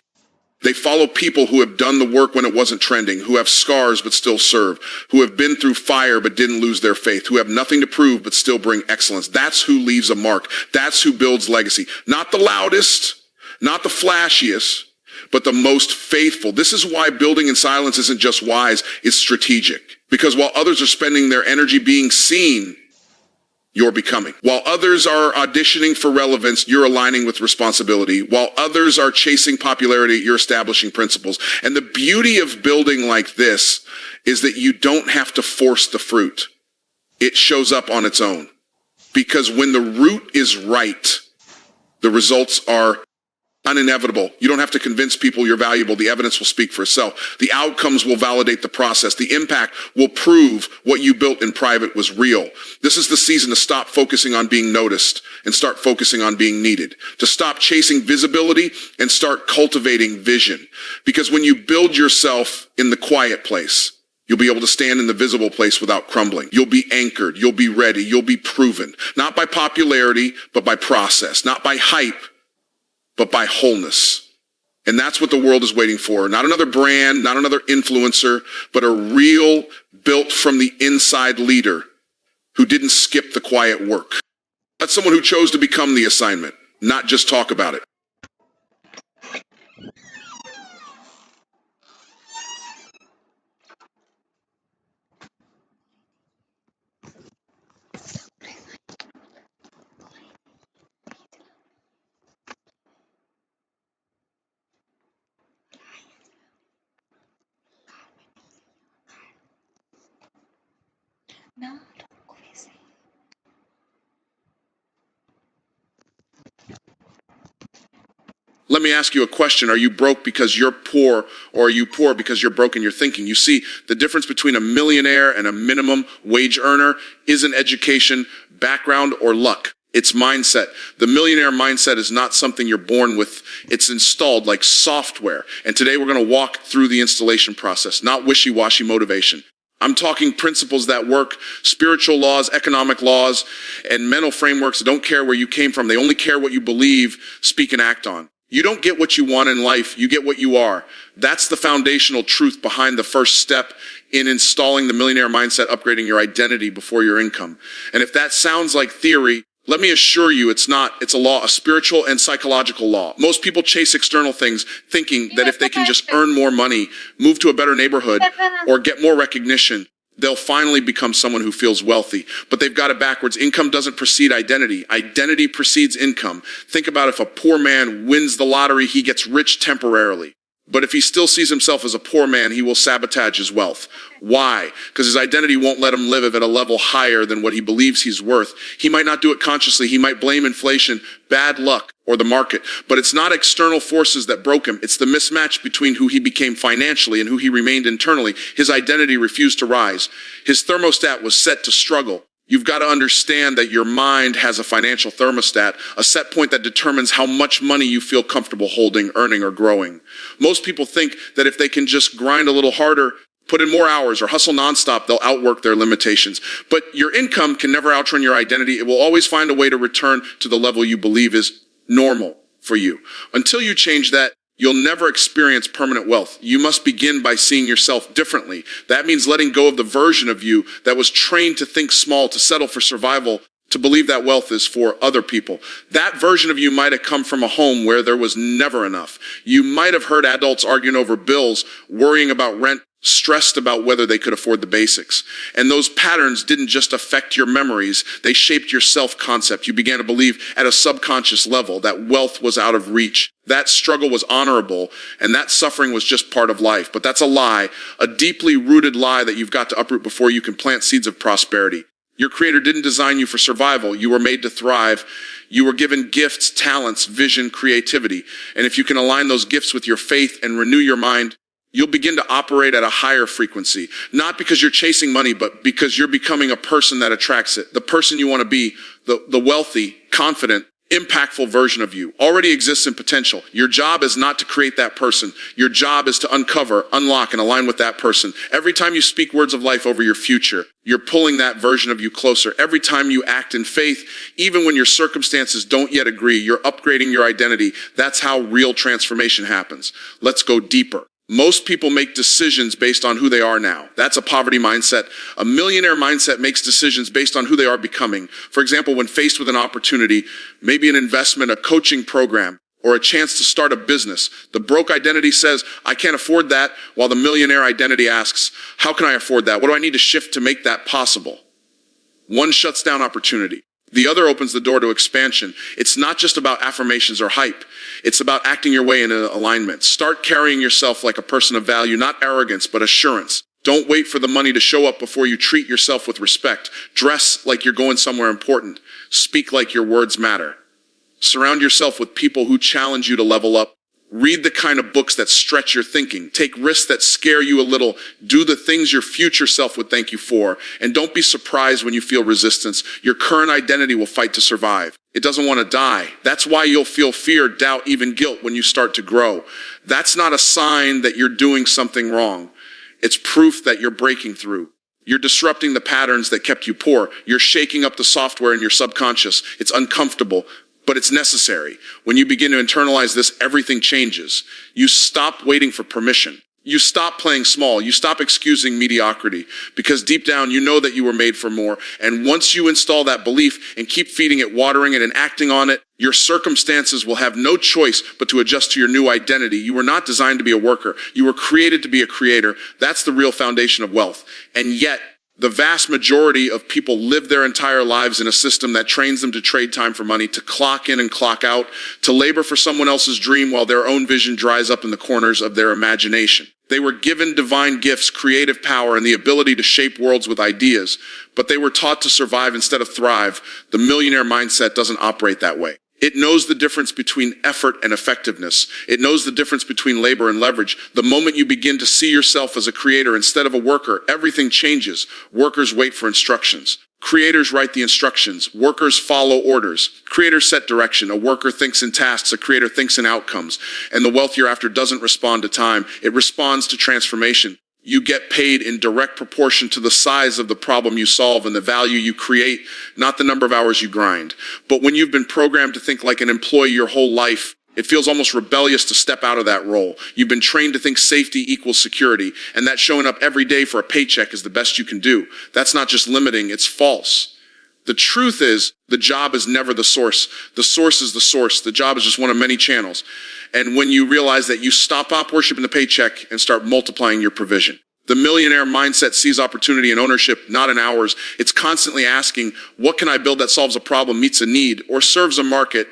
They follow people who have done the work when it wasn't trending, who have scars but still serve, who have been through fire but didn't lose their faith, who have nothing to prove but still bring excellence. That's who leaves a mark. That's who builds legacy. Not the loudest, not the flashiest, but the most faithful. This is why building in silence isn't just wise, it's strategic. Because while others are spending their energy being seen, you're becoming. While others are auditioning for relevance, you're aligning with responsibility. While others are chasing popularity, you're establishing principles. And the beauty of building like this is that you don't have to force the fruit. It shows up on its own. Because when the root is right, the results are uninevitable. You don't have to convince people you're valuable. The evidence will speak for itself. The outcomes will validate the process. The impact will prove what you built in private was real. This is the season to stop focusing on being noticed and start focusing on being needed. To stop chasing visibility and start cultivating vision. Because when you build yourself in the quiet place, you'll be able to stand in the visible place without crumbling. You'll be anchored. You'll be ready. You'll be proven. Not by popularity, but by process. Not by hype, but by wholeness. And that's what the world is waiting for. Not another brand, not another influencer, but a real, built from the inside leader who didn't skip the quiet work. That's someone who chose to become the assignment, not just talk about it.
No, don't go crazy.
Let me ask you a question. Are you broke because you're poor, or are you poor because you're broke in your thinking? You see, the difference between a millionaire and a minimum wage earner isn't education, background, or luck. It's mindset. The millionaire mindset is not something you're born with. It's installed like software. And today we're going to walk through the installation process, not wishy-washy motivation. I'm talking principles that work, spiritual laws, economic laws, and mental frameworks that don't care where you came from. They only care what you believe, speak, and act on. You don't get what you want in life. You get what you are. That's the foundational truth behind the first step in installing the millionaire mindset, upgrading your identity before your income. And if that sounds like theory, let me assure you it's not. It's a law, a spiritual and psychological law. Most people chase external things thinking that if they can just earn more money, move to a better neighborhood, or get more recognition, they'll finally become someone who feels wealthy. But they've got it backwards. Income doesn't precede identity. Identity precedes income. Think about if a poor man wins the lottery, he gets rich temporarily. But if he still sees himself as a poor man, he will sabotage his wealth. Why? Because his identity won't let him live at a level higher than what he believes he's worth. He might not do it consciously. He might blame inflation, bad luck, or the market. But it's not external forces that broke him. It's the mismatch between who he became financially and who he remained internally. His identity refused to rise. His thermostat was set to struggle. You've got to understand that your mind has a financial thermostat, a set point that determines how much money you feel comfortable holding, earning, or growing. Most people think that if they can just grind a little harder, put in more hours, or hustle nonstop, they'll outwork their limitations. But your income can never outrun your identity. It will always find a way to return to the level you believe is normal for you. Until you change that, you'll never experience permanent wealth. You must begin by seeing yourself differently. That means letting go of the version of you that was trained to think small, to settle for survival, to believe that wealth is for other people. That version of you might have come from a home where there was never enough. You might have heard adults arguing over bills, worrying about rent, stressed about whether they could afford the basics. And those patterns didn't just affect your memories, they shaped your self-concept. You began to believe at a subconscious level that wealth was out of reach. That struggle was honorable, and that suffering was just part of life. But that's a lie, a deeply rooted lie that you've got to uproot before you can plant seeds of prosperity. Your Creator didn't design you for survival. You were made to thrive. You were given gifts, talents, vision, creativity. And if you can align those gifts with your faith and renew your mind, you'll begin to operate at a higher frequency, not because you're chasing money, but because you're becoming a person that attracts it. The person you want to be, the wealthy, confident, impactful version of you already exists in potential. Your job is not to create that person. Your job is to uncover, unlock, and align with that person. Every time you speak words of life over your future, you're pulling that version of you closer. Every time you act in faith, even when your circumstances don't yet agree, you're upgrading your identity. That's how real transformation happens. Let's go deeper. Most people make decisions based on who they are now. That's a poverty mindset. A millionaire mindset makes decisions based on who they are becoming. For example, when faced with an opportunity, maybe an investment, a coaching program, or a chance to start a business, the broke identity says, I can't afford that, while the millionaire identity asks, how can I afford that? What do I need to shift to make that possible? One shuts down opportunity. The other opens the door to expansion. It's not just about affirmations or hype. It's about acting your way into alignment. Start carrying yourself like a person of value, not arrogance, but assurance. Don't wait for the money to show up before you treat yourself with respect. Dress like you're going somewhere important. Speak like your words matter. Surround yourself with people who challenge you to level up. Read the kind of books that stretch your thinking. Take risks that scare you a little. Do the things your future self would thank you for. And don't be surprised when you feel resistance. Your current identity will fight to survive. It doesn't want to die. That's why you'll feel fear, doubt, even guilt when you start to grow. That's not a sign that you're doing something wrong. It's proof that you're breaking through. You're disrupting the patterns that kept you poor. You're shaking up the software in your subconscious. It's uncomfortable, but it's necessary. When you begin to internalize this, everything changes. You stop waiting for permission. You stop playing small. You stop excusing mediocrity, because deep down you know that you were made for more. And once you install that belief and keep feeding it, watering it, and acting on it, your circumstances will have no choice but to adjust to your new identity. You were not designed to be a worker. You were created to be a creator. That's the real foundation of wealth. And yet, the vast majority of people live their entire lives in a system that trains them to trade time for money, to clock in and clock out, to labor for someone else's dream while their own vision dries up in the corners of their imagination. They were given divine gifts, creative power, and the ability to shape worlds with ideas, but they were taught to survive instead of thrive. The millionaire mindset doesn't operate that way. It knows the difference between effort and effectiveness. It knows the difference between labor and leverage. The moment you begin to see yourself as a creator instead of a worker, everything changes. Workers wait for instructions. Creators write the instructions. Workers follow orders. Creators set direction. A worker thinks in tasks. A creator thinks in outcomes. And the wealth you're after doesn't respond to time. It responds to transformation. You get paid in direct proportion to the size of the problem you solve and the value you create, not the number of hours you grind. But when you've been programmed to think like an employee your whole life, it feels almost rebellious to step out of that role. You've been trained to think safety equals security, and that showing up every day for a paycheck is the best you can do. That's not just limiting, it's false. The truth is, the job is never the source. The source is the source. The job is just one of many channels. And when you realize that, you stop worshiping the paycheck and start multiplying your provision. The millionaire mindset sees opportunity in ownership, not in hours. It's constantly asking, what can I build that solves a problem, meets a need, or serves a market?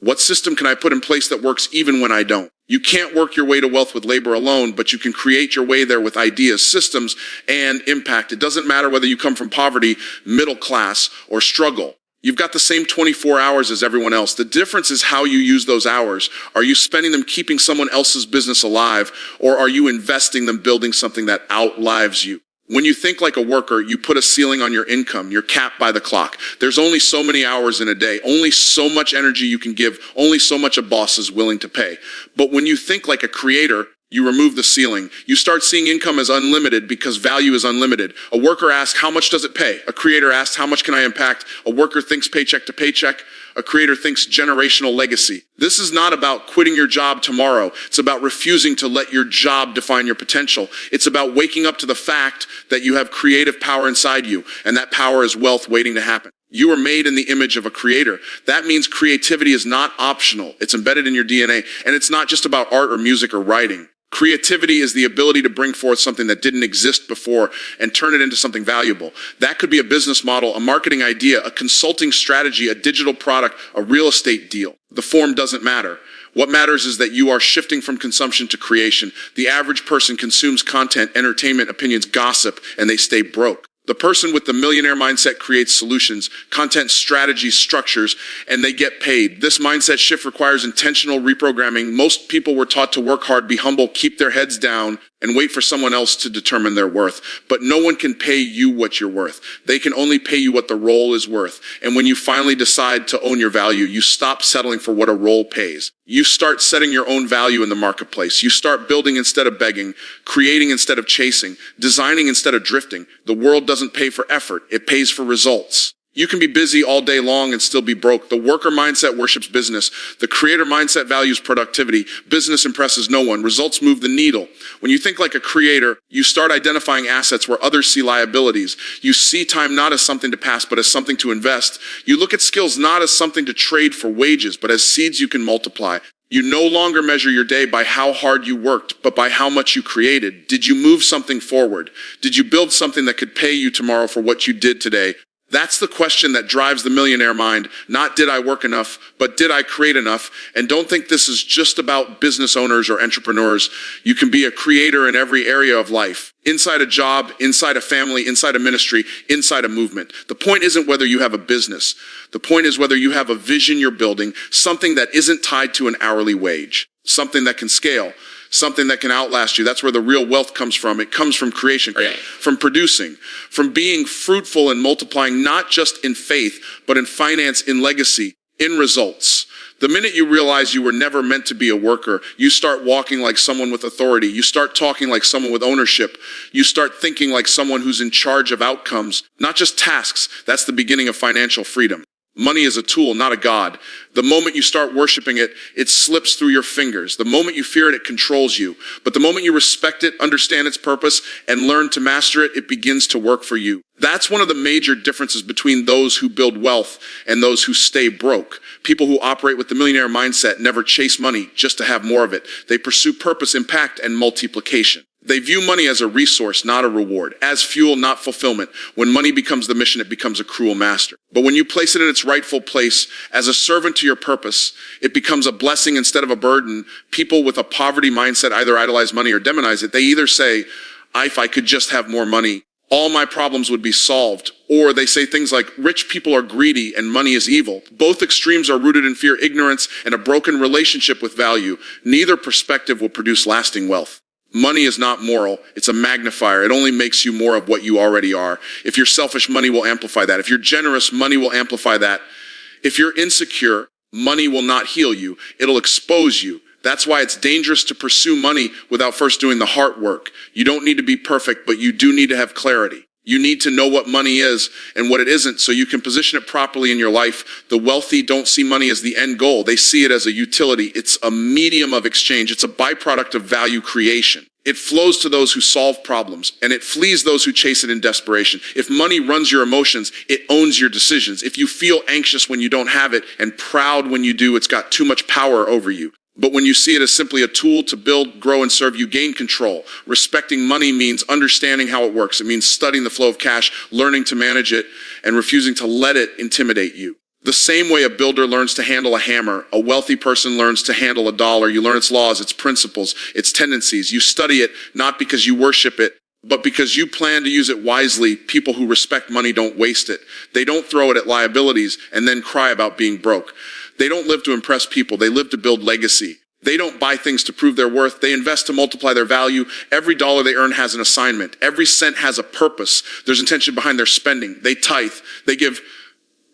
What system can I put in place that works even when I don't? You can't work your way to wealth with labor alone, but you can create your way there with ideas, systems, and impact. It doesn't matter whether you come from poverty, middle class, or struggle. You've got the same 24 hours as everyone else. The difference is how you use those hours. Are you spending them keeping someone else's business alive, or are you investing them building something that outlives you? When you think like a worker, you put a ceiling on your income. You're capped by the clock. There's only so many hours in a day, only so much energy you can give, only so much a boss is willing to pay. But when you think like a creator, you remove the ceiling. You start seeing income as unlimited because value is unlimited. A worker asks, how much does it pay? A creator asks, how much can I impact? A worker thinks paycheck to paycheck. A creator thinks generational legacy. This is not about quitting your job tomorrow. It's about refusing to let your job define your potential. It's about waking up to the fact that you have creative power inside you, and that power is wealth waiting to happen. You are made in the image of a creator. That means creativity is not optional. It's embedded in your DNA, and it's not just about art or music or writing. Creativity is the ability to bring forth something that didn't exist before and turn it into something valuable. That could be a business model, a marketing idea, a consulting strategy, a digital product, a real estate deal. The form doesn't matter. What matters is that you are shifting from consumption to creation. The average person consumes content, entertainment, opinions, gossip, and they stay broke. The person with the millionaire mindset creates solutions, content, strategies, structures, and they get paid. This mindset shift requires intentional reprogramming. Most people were taught to work hard, be humble, keep their heads down, and wait for someone else to determine their worth. But no one can pay you what you're worth. They can only pay you what the role is worth. And when you finally decide to own your value, you stop settling for what a role pays. You start setting your own value in the marketplace. You start building instead of begging, creating instead of chasing, designing instead of drifting. The world doesn't pay for effort. It pays for results. You can be busy all day long and still be broke. The worker mindset worships business. The creator mindset values productivity. Business impresses no one. Results move the needle. When you think like a creator, you start identifying assets where others see liabilities. You see time not as something to pass, but as something to invest. You look at skills not as something to trade for wages, but as seeds you can multiply. You no longer measure your day by how hard you worked, but by how much you created. Did you move something forward? Did you build something that could pay you tomorrow for what you did today? That's the question that drives the millionaire mind. Not did I work enough, but did I create enough? And don't think this is just about business owners or entrepreneurs. You can be a creator in every area of life. Inside a job, inside a family, inside a ministry, inside a movement. The point isn't whether you have a business. The point is whether you have a vision you're building, something that isn't tied to an hourly wage, something that can scale, something that can outlast you. That's where the real wealth comes from. It comes from creation, from producing, from being fruitful and multiplying, not just in faith, but in finance, in legacy, in results. The minute you realize you were never meant to be a worker, you start walking like someone with authority. You start talking like someone with ownership. You start thinking like someone who's in charge of outcomes, not just tasks. That's the beginning of financial freedom. Money is a tool, not a god. The moment you start worshiping it, it slips through your fingers. The moment you fear it, it controls you. But the moment you respect it, understand its purpose, and learn to master it, it begins to work for you. That's one of the major differences between those who build wealth and those who stay broke. People who operate with the millionaire mindset never chase money just to have more of it. They pursue purpose, impact, and multiplication. They view money as a resource, not a reward, as fuel, not fulfillment. When money becomes the mission, it becomes a cruel master. But when you place it in its rightful place as a servant to your purpose, it becomes a blessing instead of a burden. People with a poverty mindset either idolize money or demonize it. They either say, if I could just have more money, all my problems would be solved. Or they say things like, rich people are greedy and money is evil. Both extremes are rooted in fear, ignorance, and a broken relationship with value. Neither perspective will produce lasting wealth. Money is not moral. It's a magnifier. It only makes you more of what you already are. If you're selfish, money will amplify that. If you're generous, money will amplify that. If you're insecure, money will not heal you. It'll expose you. That's why it's dangerous to pursue money without first doing the heart work. You don't need to be perfect, but you do need to have clarity. You need to know what money is and what it isn't so you can position it properly in your life. The wealthy don't see money as the end goal. They see it as a utility. It's a medium of exchange. It's a byproduct of value creation. It flows to those who solve problems, and it flees those who chase it in desperation. If money runs your emotions, it owns your decisions. If you feel anxious when you don't have it and proud when you do, it's got too much power over you. But when you see it as simply a tool to build, grow, and serve, you gain control. Respecting money means understanding how it works. It means studying the flow of cash, learning to manage it, and refusing to let it intimidate you. The same way a builder learns to handle a hammer, a wealthy person learns to handle a dollar. You learn its laws, its principles, its tendencies. You study it not because you worship it, But because you plan to use it wisely, people who respect money don't waste it. They don't throw it at liabilities and then cry about being broke. They don't live to impress people. They live to build legacy. They don't buy things to prove their worth. They invest to multiply their value. Every dollar they earn has an assignment. Every cent has a purpose. There's intention behind their spending. They tithe. They give.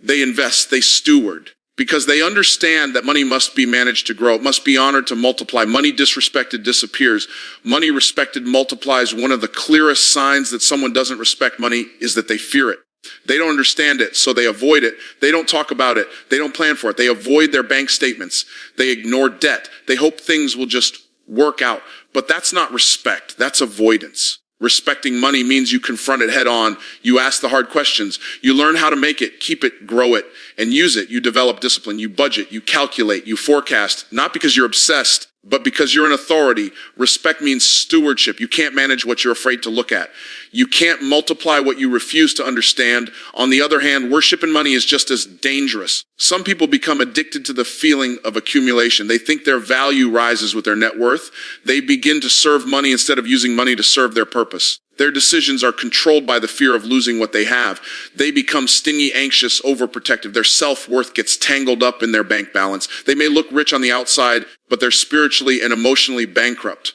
They invest. They steward. Because they understand that money must be managed to grow. It must be honored to multiply. Money disrespected disappears. Money respected multiplies. One of the clearest signs that someone doesn't respect money is that they fear it. They don't understand it, so they avoid it. They don't talk about it. They don't plan for it. They avoid their bank statements. They ignore debt. They hope things will just work out. But that's not respect. That's avoidance. Respecting money means you confront it head on. You ask the hard questions. You learn how to make it, keep it, grow it, and use it. You develop discipline. You budget. You calculate. You forecast. Not because you're obsessed, but because you're an authority. Respect means stewardship. You can't manage what you're afraid to look at. You can't multiply what you refuse to understand. On the other hand, worship and money is just as dangerous. Some people become addicted to the feeling of accumulation. They think their value rises with their net worth. They begin to serve money instead of using money to serve their purpose. Their decisions are controlled by the fear of losing what they have. They become stingy, anxious, overprotective. Their self-worth gets tangled up in their bank balance. They may look rich on the outside, but they're spiritually and emotionally bankrupt.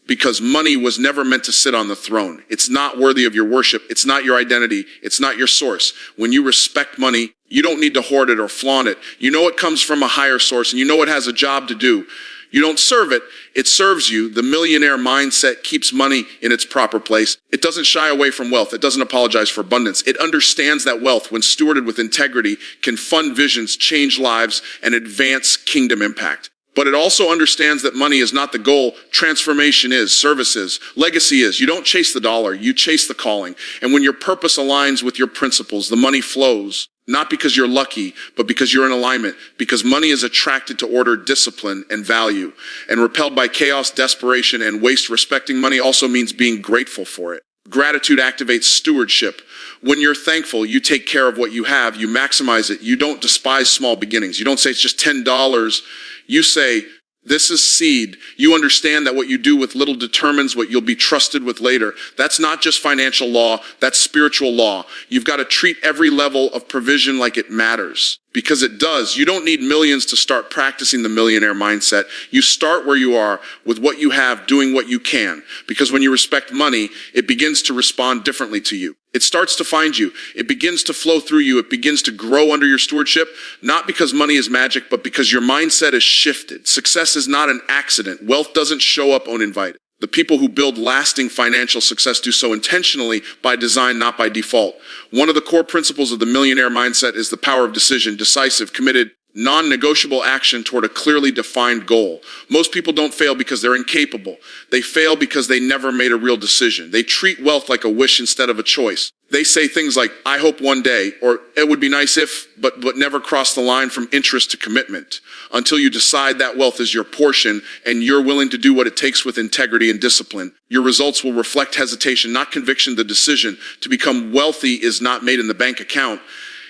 Because money was never meant to sit on the throne. It's not worthy of your worship. It's not your identity. It's not your source. When you respect money, you don't need to hoard it or flaunt it. You know it comes from a higher source, and you know it has a job to do. You don't serve it, it serves you. The millionaire mindset keeps money in its proper place. It doesn't shy away from wealth. It doesn't apologize for abundance. It understands that wealth, when stewarded with integrity, can fund visions, change lives, and advance kingdom impact. But it also understands that money is not the goal. Transformation is, service is, legacy is. You don't chase the dollar, you chase the calling. And when your purpose aligns with your principles, the money flows. Not because you're lucky, but because you're in alignment. Because money is attracted to order, discipline, and value. And repelled by chaos, desperation, and waste. Respecting money also means being grateful for it. Gratitude activates stewardship. When you're thankful, you take care of what you have. You maximize it. You don't despise small beginnings. You don't say it's just $10. You say, this is seed. You understand that what you do with little determines what you'll be trusted with later. That's not just financial law, that's spiritual law. You've got to treat every level of provision like it matters. Because it does. You don't need millions to start practicing the millionaire mindset. You start where you are with what you have, doing what you can. Because when you respect money, it begins to respond differently to you. It starts to find you. It begins to flow through you. It begins to grow under your stewardship, not because money is magic, but because your mindset is shifted. Success is not an accident. Wealth doesn't show up uninvited. The people who build lasting financial success do so intentionally, by design, not by default. One of the core principles of the millionaire mindset is the power of decision, decisive, committed, non-negotiable action toward a clearly defined goal. Most people don't fail because they're incapable. They fail because they never made a real decision. They treat wealth like a wish instead of a choice. They say things like, I hope one day, or it would be nice if, but never cross the line from interest to commitment until you decide that wealth is your portion and you're willing to do what it takes with integrity and discipline. Your results will reflect hesitation, not conviction. The decision to become wealthy is not made in the bank account.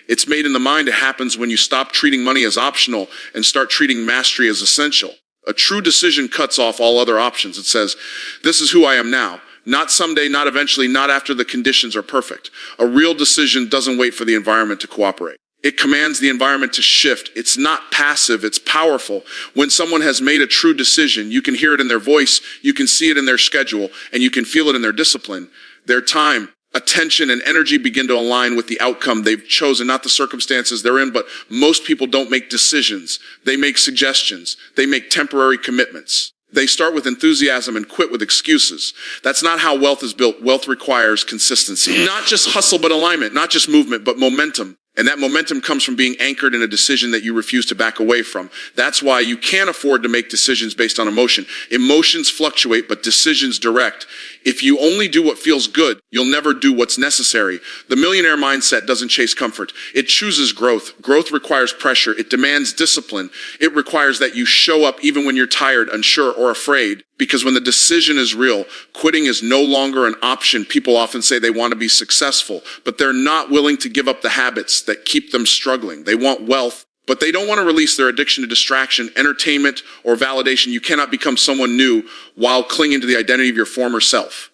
It's made in the mind. It happens when you stop treating money as optional and start treating mastery as essential. A true decision cuts off all other options. It says, this is who I am now. Not someday, not eventually, not after the conditions are perfect. A real decision doesn't wait for the environment to cooperate. It commands the environment to shift. It's not passive, it's powerful. When someone has made a true decision, you can hear it in their voice, you can see it in their schedule, and you can feel it in their discipline. Their time, attention, and energy begin to align with the outcome they've chosen, not the circumstances they're in. But most people don't make decisions. They make suggestions. They make temporary commitments. They start with enthusiasm and quit with excuses. That's not how wealth is built. Wealth requires consistency. Not just hustle, but alignment. Not just movement, but momentum. And that momentum comes from being anchored in a decision that you refuse to back away from. That's why you can't afford to make decisions based on emotion. Emotions fluctuate, but decisions direct. If you only do what feels good, you'll never do what's necessary. The millionaire mindset doesn't chase comfort. It chooses growth. Growth requires pressure. It demands discipline. It requires that you show up even when you're tired, unsure, or afraid. Because when the decision is real, quitting is no longer an option. People often say they want to be successful, but they're not willing to give up the habits that keep them struggling. They want wealth, but they don't want to release their addiction to distraction, entertainment, or validation. You cannot become someone new while clinging to the identity of your former self.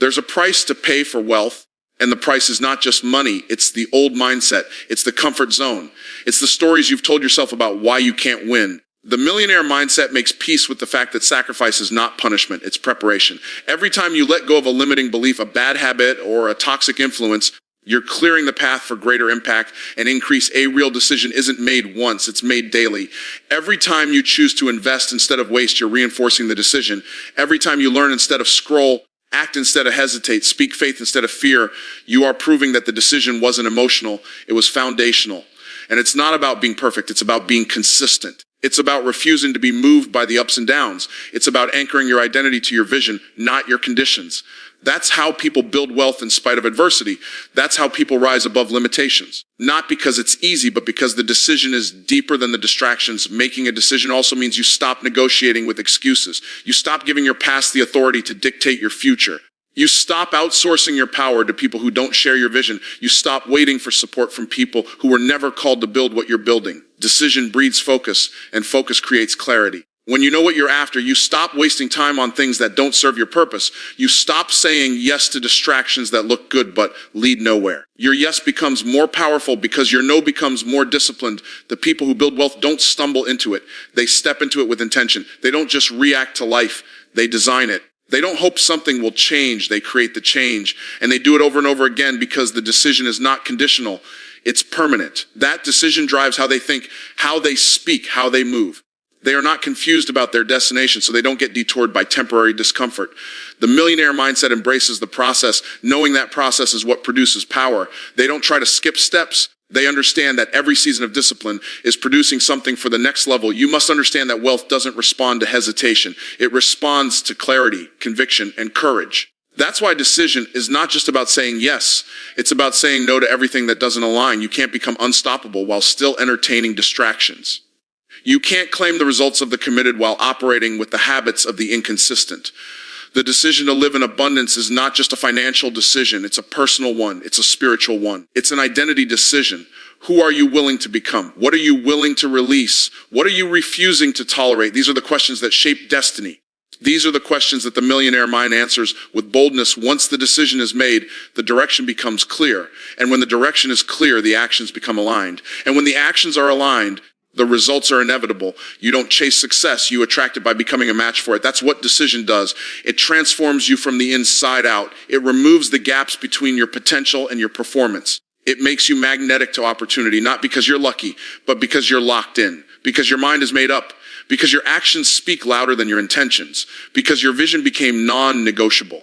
There's a price to pay for wealth, and the price is not just money. It's the old mindset. It's the comfort zone. It's the stories you've told yourself about why you can't win. The millionaire mindset makes peace with the fact that sacrifice is not punishment, it's preparation. Every time you let go of a limiting belief, a bad habit, or a toxic influence, you're clearing the path for greater impact and increase. A real decision isn't made once, it's made daily. Every time you choose to invest instead of waste, you're reinforcing the decision. Every time you learn instead of scroll, act instead of hesitate, speak faith instead of fear, you are proving that the decision wasn't emotional, it was foundational. And it's not about being perfect, it's about being consistent. It's about refusing to be moved by the ups and downs. It's about anchoring your identity to your vision, not your conditions. That's how people build wealth in spite of adversity. That's how people rise above limitations. Not because it's easy, but because the decision is deeper than the distractions. Making a decision also means you stop negotiating with excuses. You stop giving your past the authority to dictate your future. You stop outsourcing your power to people who don't share your vision. You stop waiting for support from people who were never called to build what you're building. Decision breeds focus, and focus creates clarity. When you know what you're after, you stop wasting time on things that don't serve your purpose. You stop saying yes to distractions that look good but lead nowhere. Your yes becomes more powerful because your no becomes more disciplined. The people who build wealth don't stumble into it. They step into it with intention. They don't just react to life, they design it. They don't hope something will change, they create the change. And they do it over and over again because the decision is not conditional, it's permanent. That decision drives how they think, how they speak, how they move. They are not confused about their destination, so they don't get detoured by temporary discomfort. The millionaire mindset embraces the process, knowing that process is what produces power. They don't try to skip steps. They understand that every season of discipline is producing something for the next level. You must understand that wealth doesn't respond to hesitation. It responds to clarity, conviction, and courage. That's why decision is not just about saying yes. It's about saying no to everything that doesn't align. You can't become unstoppable while still entertaining distractions. You can't claim the results of the committed while operating with the habits of the inconsistent. The decision to live in abundance is not just a financial decision. It's a personal one. It's a spiritual one. It's an identity decision. Who are you willing to become? What are you willing to release? What are you refusing to tolerate? These are the questions that shape destiny. These are the questions that the millionaire mind answers with boldness. Once the decision is made, the direction becomes clear. And when the direction is clear, the actions become aligned. And when the actions are aligned, the results are inevitable. You don't chase success, you attract it by becoming a match for it. That's what decision does. It transforms you from the inside out. It removes the gaps between your potential and your performance. It makes you magnetic to opportunity, not because you're lucky, but because you're locked in, because your mind is made up, because your actions speak louder than your intentions, because your vision became non-negotiable.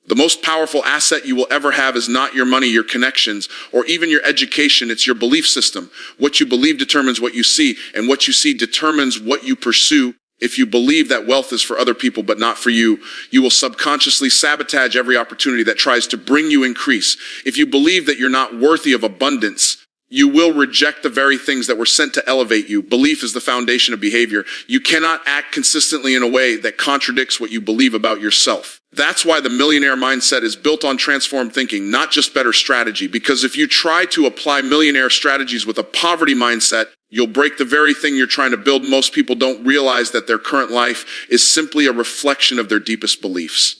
The most powerful asset you will ever have is not your money, your connections, or even your education. It's your belief system. What you believe determines what you see, and what you see determines what you pursue. If you believe that wealth is for other people but not for you, you will subconsciously sabotage every opportunity that tries to bring you increase. If you believe that you're not worthy of abundance, you will reject the very things that were sent to elevate you. Belief is the foundation of behavior. You cannot act consistently in a way that contradicts what you believe about yourself. That's why the millionaire mindset is built on transformed thinking, not just better strategy. Because if you try to apply millionaire strategies with a poverty mindset, you'll break the very thing you're trying to build. Most people don't realize that their current life is simply a reflection of their deepest beliefs.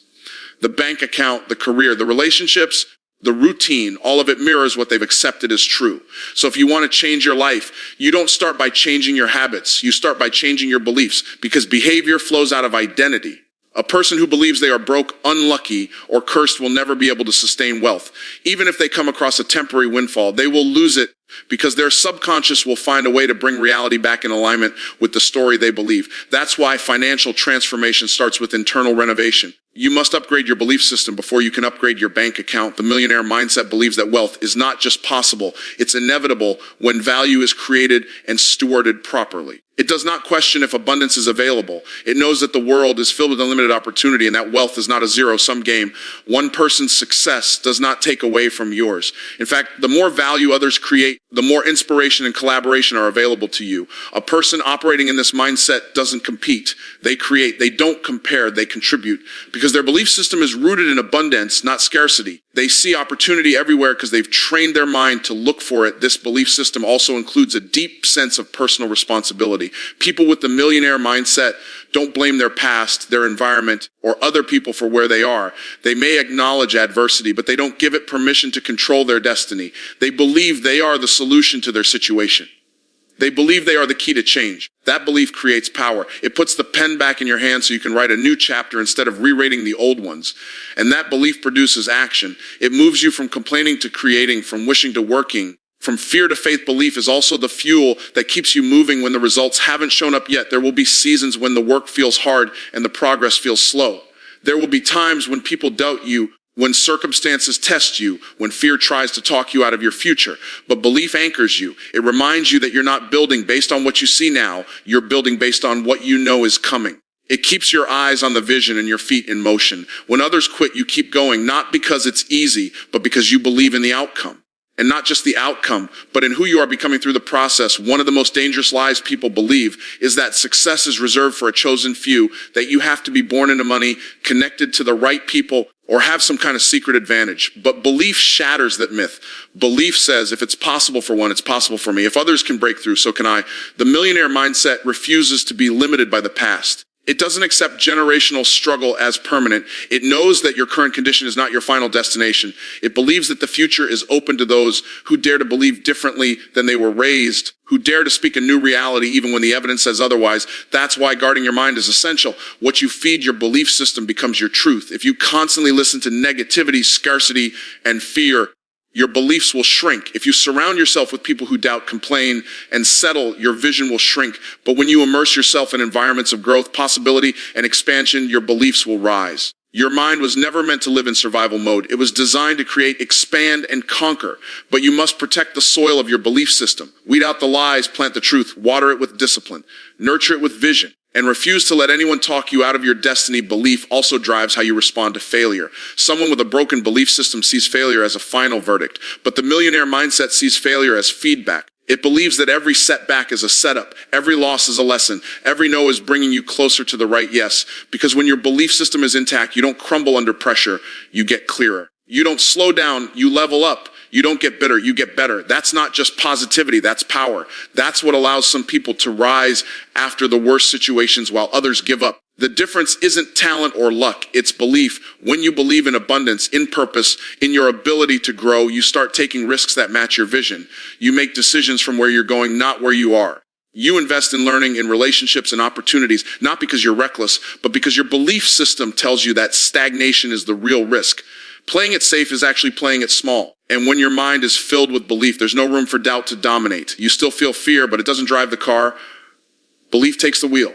The bank account, the career, the relationships, the routine, all of it mirrors what they've accepted as true. So if you want to change your life, you don't start by changing your habits. You start by changing your beliefs, because behavior flows out of identity. A person who believes they are broke, unlucky, or cursed will never be able to sustain wealth. Even if they come across a temporary windfall, they will lose it because their subconscious will find a way to bring reality back in alignment with the story they believe. That's why financial transformation starts with internal renovation. You must upgrade your belief system before you can upgrade your bank account. The millionaire mindset believes that wealth is not just possible, it's inevitable when value is created and stewarded properly. It does not question if abundance is available. It knows that the world is filled with unlimited opportunity and that wealth is not a zero-sum game. One person's success does not take away from yours. In fact, the more value others create, the more inspiration and collaboration are available to you. A person operating in this mindset doesn't compete. They create. They don't compare. They contribute. Because their belief system is rooted in abundance, not scarcity. They see opportunity everywhere because they've trained their mind to look for it. This belief system also includes a deep sense of personal responsibility. People with the millionaire mindset don't blame their past, their environment, or other people for where they are. They may acknowledge adversity, but they don't give it permission to control their destiny. They believe they are the solution to their situation. They believe they are the key to change. That belief creates power. It puts the pen back in your hand so you can write a new chapter instead of rewriting the old ones. And that belief produces action. It moves you from complaining to creating, from wishing to working. From fear to faith. Belief is also the fuel that keeps you moving when the results haven't shown up yet. There will be seasons when the work feels hard and the progress feels slow. There will be times when people doubt you, when circumstances test you, when fear tries to talk you out of your future. But belief anchors you. It reminds you that you're not building based on what you see now. You're building based on what you know is coming. It keeps your eyes on the vision and your feet in motion. When others quit, you keep going, not because it's easy, but because you believe in the outcome. And not just the outcome, but in who you are becoming through the process. One of the most dangerous lies people believe is that success is reserved for a chosen few, that you have to be born into money, connected to the right people, or have some kind of secret advantage. But belief shatters that myth. Belief says, if it's possible for one, it's possible for me. If others can break through, so can I. The millionaire mindset refuses to be limited by the past. It doesn't accept generational struggle as permanent. It knows that your current condition is not your final destination. It believes that the future is open to those who dare to believe differently than they were raised, who dare to speak a new reality even when the evidence says otherwise. That's why guarding your mind is essential. What you feed your belief system becomes your truth. If you constantly listen to negativity, scarcity, and fear, your beliefs will shrink. If you surround yourself with people who doubt, complain, and settle, your vision will shrink. But when you immerse yourself in environments of growth, possibility, and expansion, your beliefs will rise. Your mind was never meant to live in survival mode. It was designed to create, expand, and conquer. But you must protect the soil of your belief system. Weed out the lies, plant the truth, water it with discipline, nurture it with vision, and refuse to let anyone talk you out of your destiny. Belief also drives how you respond to failure. Someone with a broken belief system sees failure as a final verdict, but the millionaire mindset sees failure as feedback. It believes that every setback is a setup, every loss is a lesson, every no is bringing you closer to the right yes. Because when your belief system is intact, you don't crumble under pressure, you get clearer. You don't slow down, you level up. You don't get bitter, you get better. That's not just positivity, that's power. That's what allows some people to rise after the worst situations while others give up. The difference isn't talent or luck, it's belief. When you believe in abundance, in purpose, in your ability to grow, you start taking risks that match your vision. You make decisions from where you're going, not where you are. You invest in learning, in relationships, and opportunities, not because you're reckless, but because your belief system tells you that stagnation is the real risk. Playing it safe is actually playing it small. And when your mind is filled with belief, there's no room for doubt to dominate. You still feel fear, but it doesn't drive the car. Belief takes the wheel.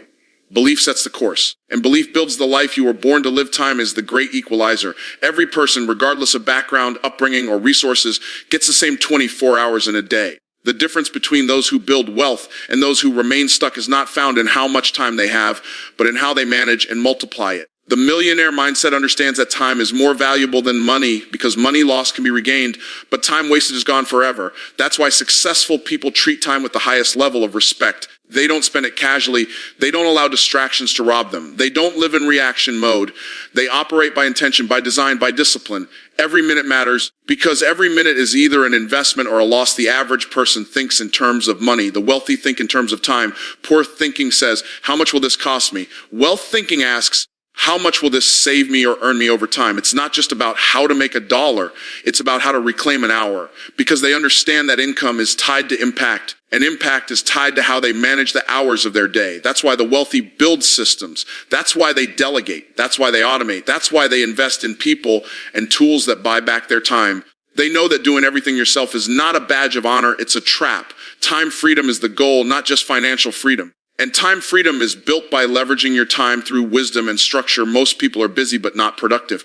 Belief sets the course. And belief builds the life you were born to live. Time is the great equalizer. Every person, regardless of background, upbringing, or resources, gets the same 24 hours in a day. The difference between those who build wealth and those who remain stuck is not found in how much time they have, but in how they manage and multiply it. The millionaire mindset understands that time is more valuable than money because money lost can be regained, but time wasted is gone forever. That's why successful people treat time with the highest level of respect. They don't spend it casually. They don't allow distractions to rob them. They don't live in reaction mode. They operate by intention, by design, by discipline. Every minute matters because every minute is either an investment or a loss. The average person thinks in terms of money. The wealthy think in terms of time. Poor thinking says, how much will this cost me? Wealth thinking asks, how much will this save me or earn me over time? It's not just about how to make a dollar. It's about how to reclaim an hour because they understand that income is tied to impact and impact is tied to how they manage the hours of their day. That's why the wealthy build systems. That's why they delegate. That's why they automate. That's why they invest in people and tools that buy back their time. They know that doing everything yourself is not a badge of honor. It's a trap. Time freedom is the goal, not just financial freedom. And time freedom is built by leveraging your time through wisdom and structure. Most people are busy but not productive.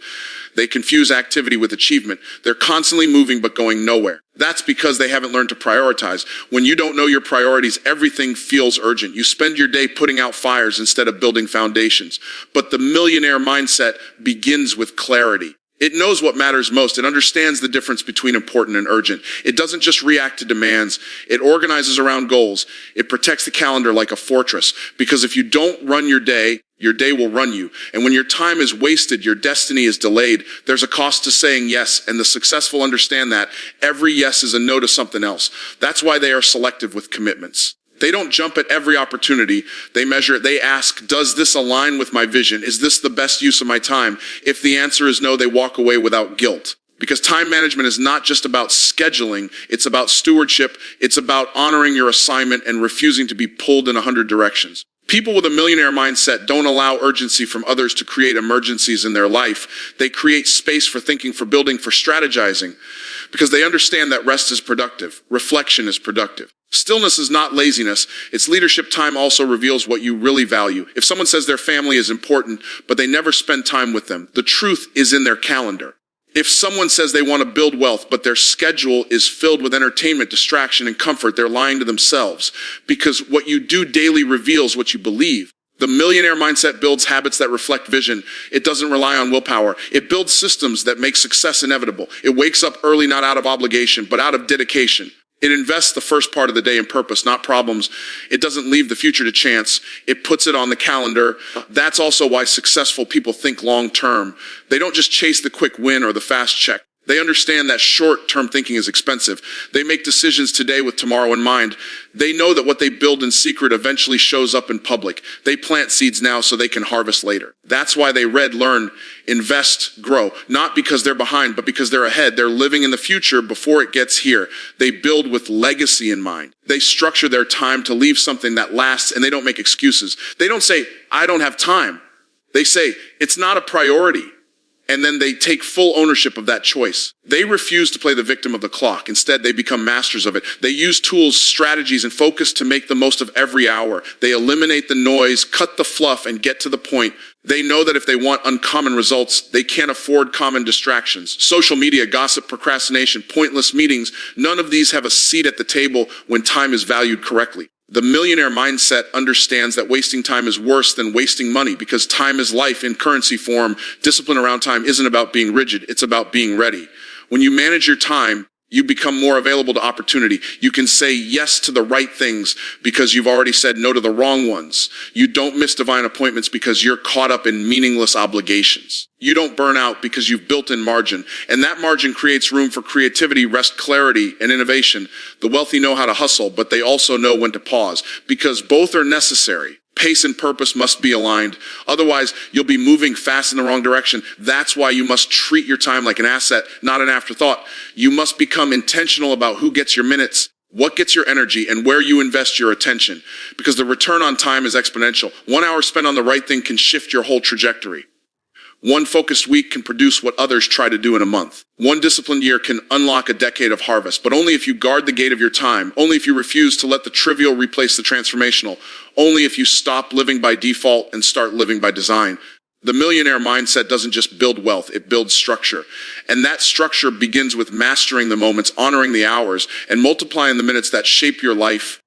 They confuse activity with achievement. They're constantly moving but going nowhere. That's because they haven't learned to prioritize. When you don't know your priorities, everything feels urgent. You spend your day putting out fires instead of building foundations. But the millionaire mindset begins with clarity. It knows what matters most. It understands the difference between important and urgent. It doesn't just react to demands. It organizes around goals. It protects the calendar like a fortress. Because if you don't run your day, Your day will run you. And when your time is wasted, your destiny is delayed. There's a cost to saying yes, and the successful understand that. Every yes is a no to something else. That's why they are selective with commitments. They don't jump at every opportunity. They measure it. They ask, does this align with my vision? Is this the best use of my time? If the answer is no, they walk away without guilt. Because time management is not just about scheduling. It's about stewardship. It's about honoring your assignment and refusing to be pulled in 100 directions. People with a millionaire mindset don't allow urgency from others to create emergencies in their life. They create space for thinking, for building, for strategizing, because they understand that rest is productive. Reflection is productive. Stillness is not laziness. It's leadership. Time also reveals what you really value. If someone says their family is important, but they never spend time with them, the truth is in their calendar. If someone says they want to build wealth, but their schedule is filled with entertainment, distraction, and comfort, they're lying to themselves, because what you do daily reveals what you believe. The millionaire mindset builds habits that reflect vision. It doesn't rely on willpower. It builds systems that make success inevitable. It wakes up early, not out of obligation, but out of dedication. It invests the first part of the day in purpose, not problems. It doesn't leave the future to chance. It puts it on the calendar. That's also why successful people think long term. They don't just chase the quick win or the fast check. They understand that short-term thinking is expensive. They make decisions today with tomorrow in mind. They know that what they build in secret eventually shows up in public. They plant seeds now so they can harvest later. That's why they read, learn, invest, grow. Not because they're behind, but because they're ahead. They're living in the future before it gets here. They build with legacy in mind. They structure their time to leave something that lasts, and they don't make excuses. They don't say, I don't have time. They say, it's not a priority. And then they take full ownership of that choice. They refuse to play the victim of the clock. Instead, they become masters of it. They use tools, strategies, and focus to make the most of every hour. They eliminate the noise, cut the fluff, and get to the point. They know that if they want uncommon results, they can't afford common distractions. Social media, gossip, procrastination, pointless meetings, none of these have a seat at the table when time is valued correctly. The millionaire mindset understands that wasting time is worse than wasting money, because time is life in currency form. Discipline around time isn't about being rigid. It's about being ready. When you manage your time, you become more available to opportunity. You can say yes to the right things because you've already said no to the wrong ones. You don't miss divine appointments because you're caught up in meaningless obligations. You don't burn out because you've built in margin. And that margin creates room for creativity, rest, clarity, and innovation. The wealthy know how to hustle, but they also know when to pause, because both are necessary. Pace and purpose must be aligned. Otherwise, you'll be moving fast in the wrong direction. That's why you must treat your time like an asset, not an afterthought. You must become intentional about who gets your minutes, what gets your energy, and where you invest your attention, because the return on time is exponential. 1 hour spent on the right thing can shift your whole trajectory. One focused week can produce what others try to do in a month. One disciplined year can unlock a decade of harvest, but only if you guard the gate of your time, only if you refuse to let the trivial replace the transformational, only if you stop living by default and start living by design. The millionaire mindset doesn't just build wealth, it builds structure. And that structure begins with mastering the moments, honoring the hours, and multiplying the minutes that shape your life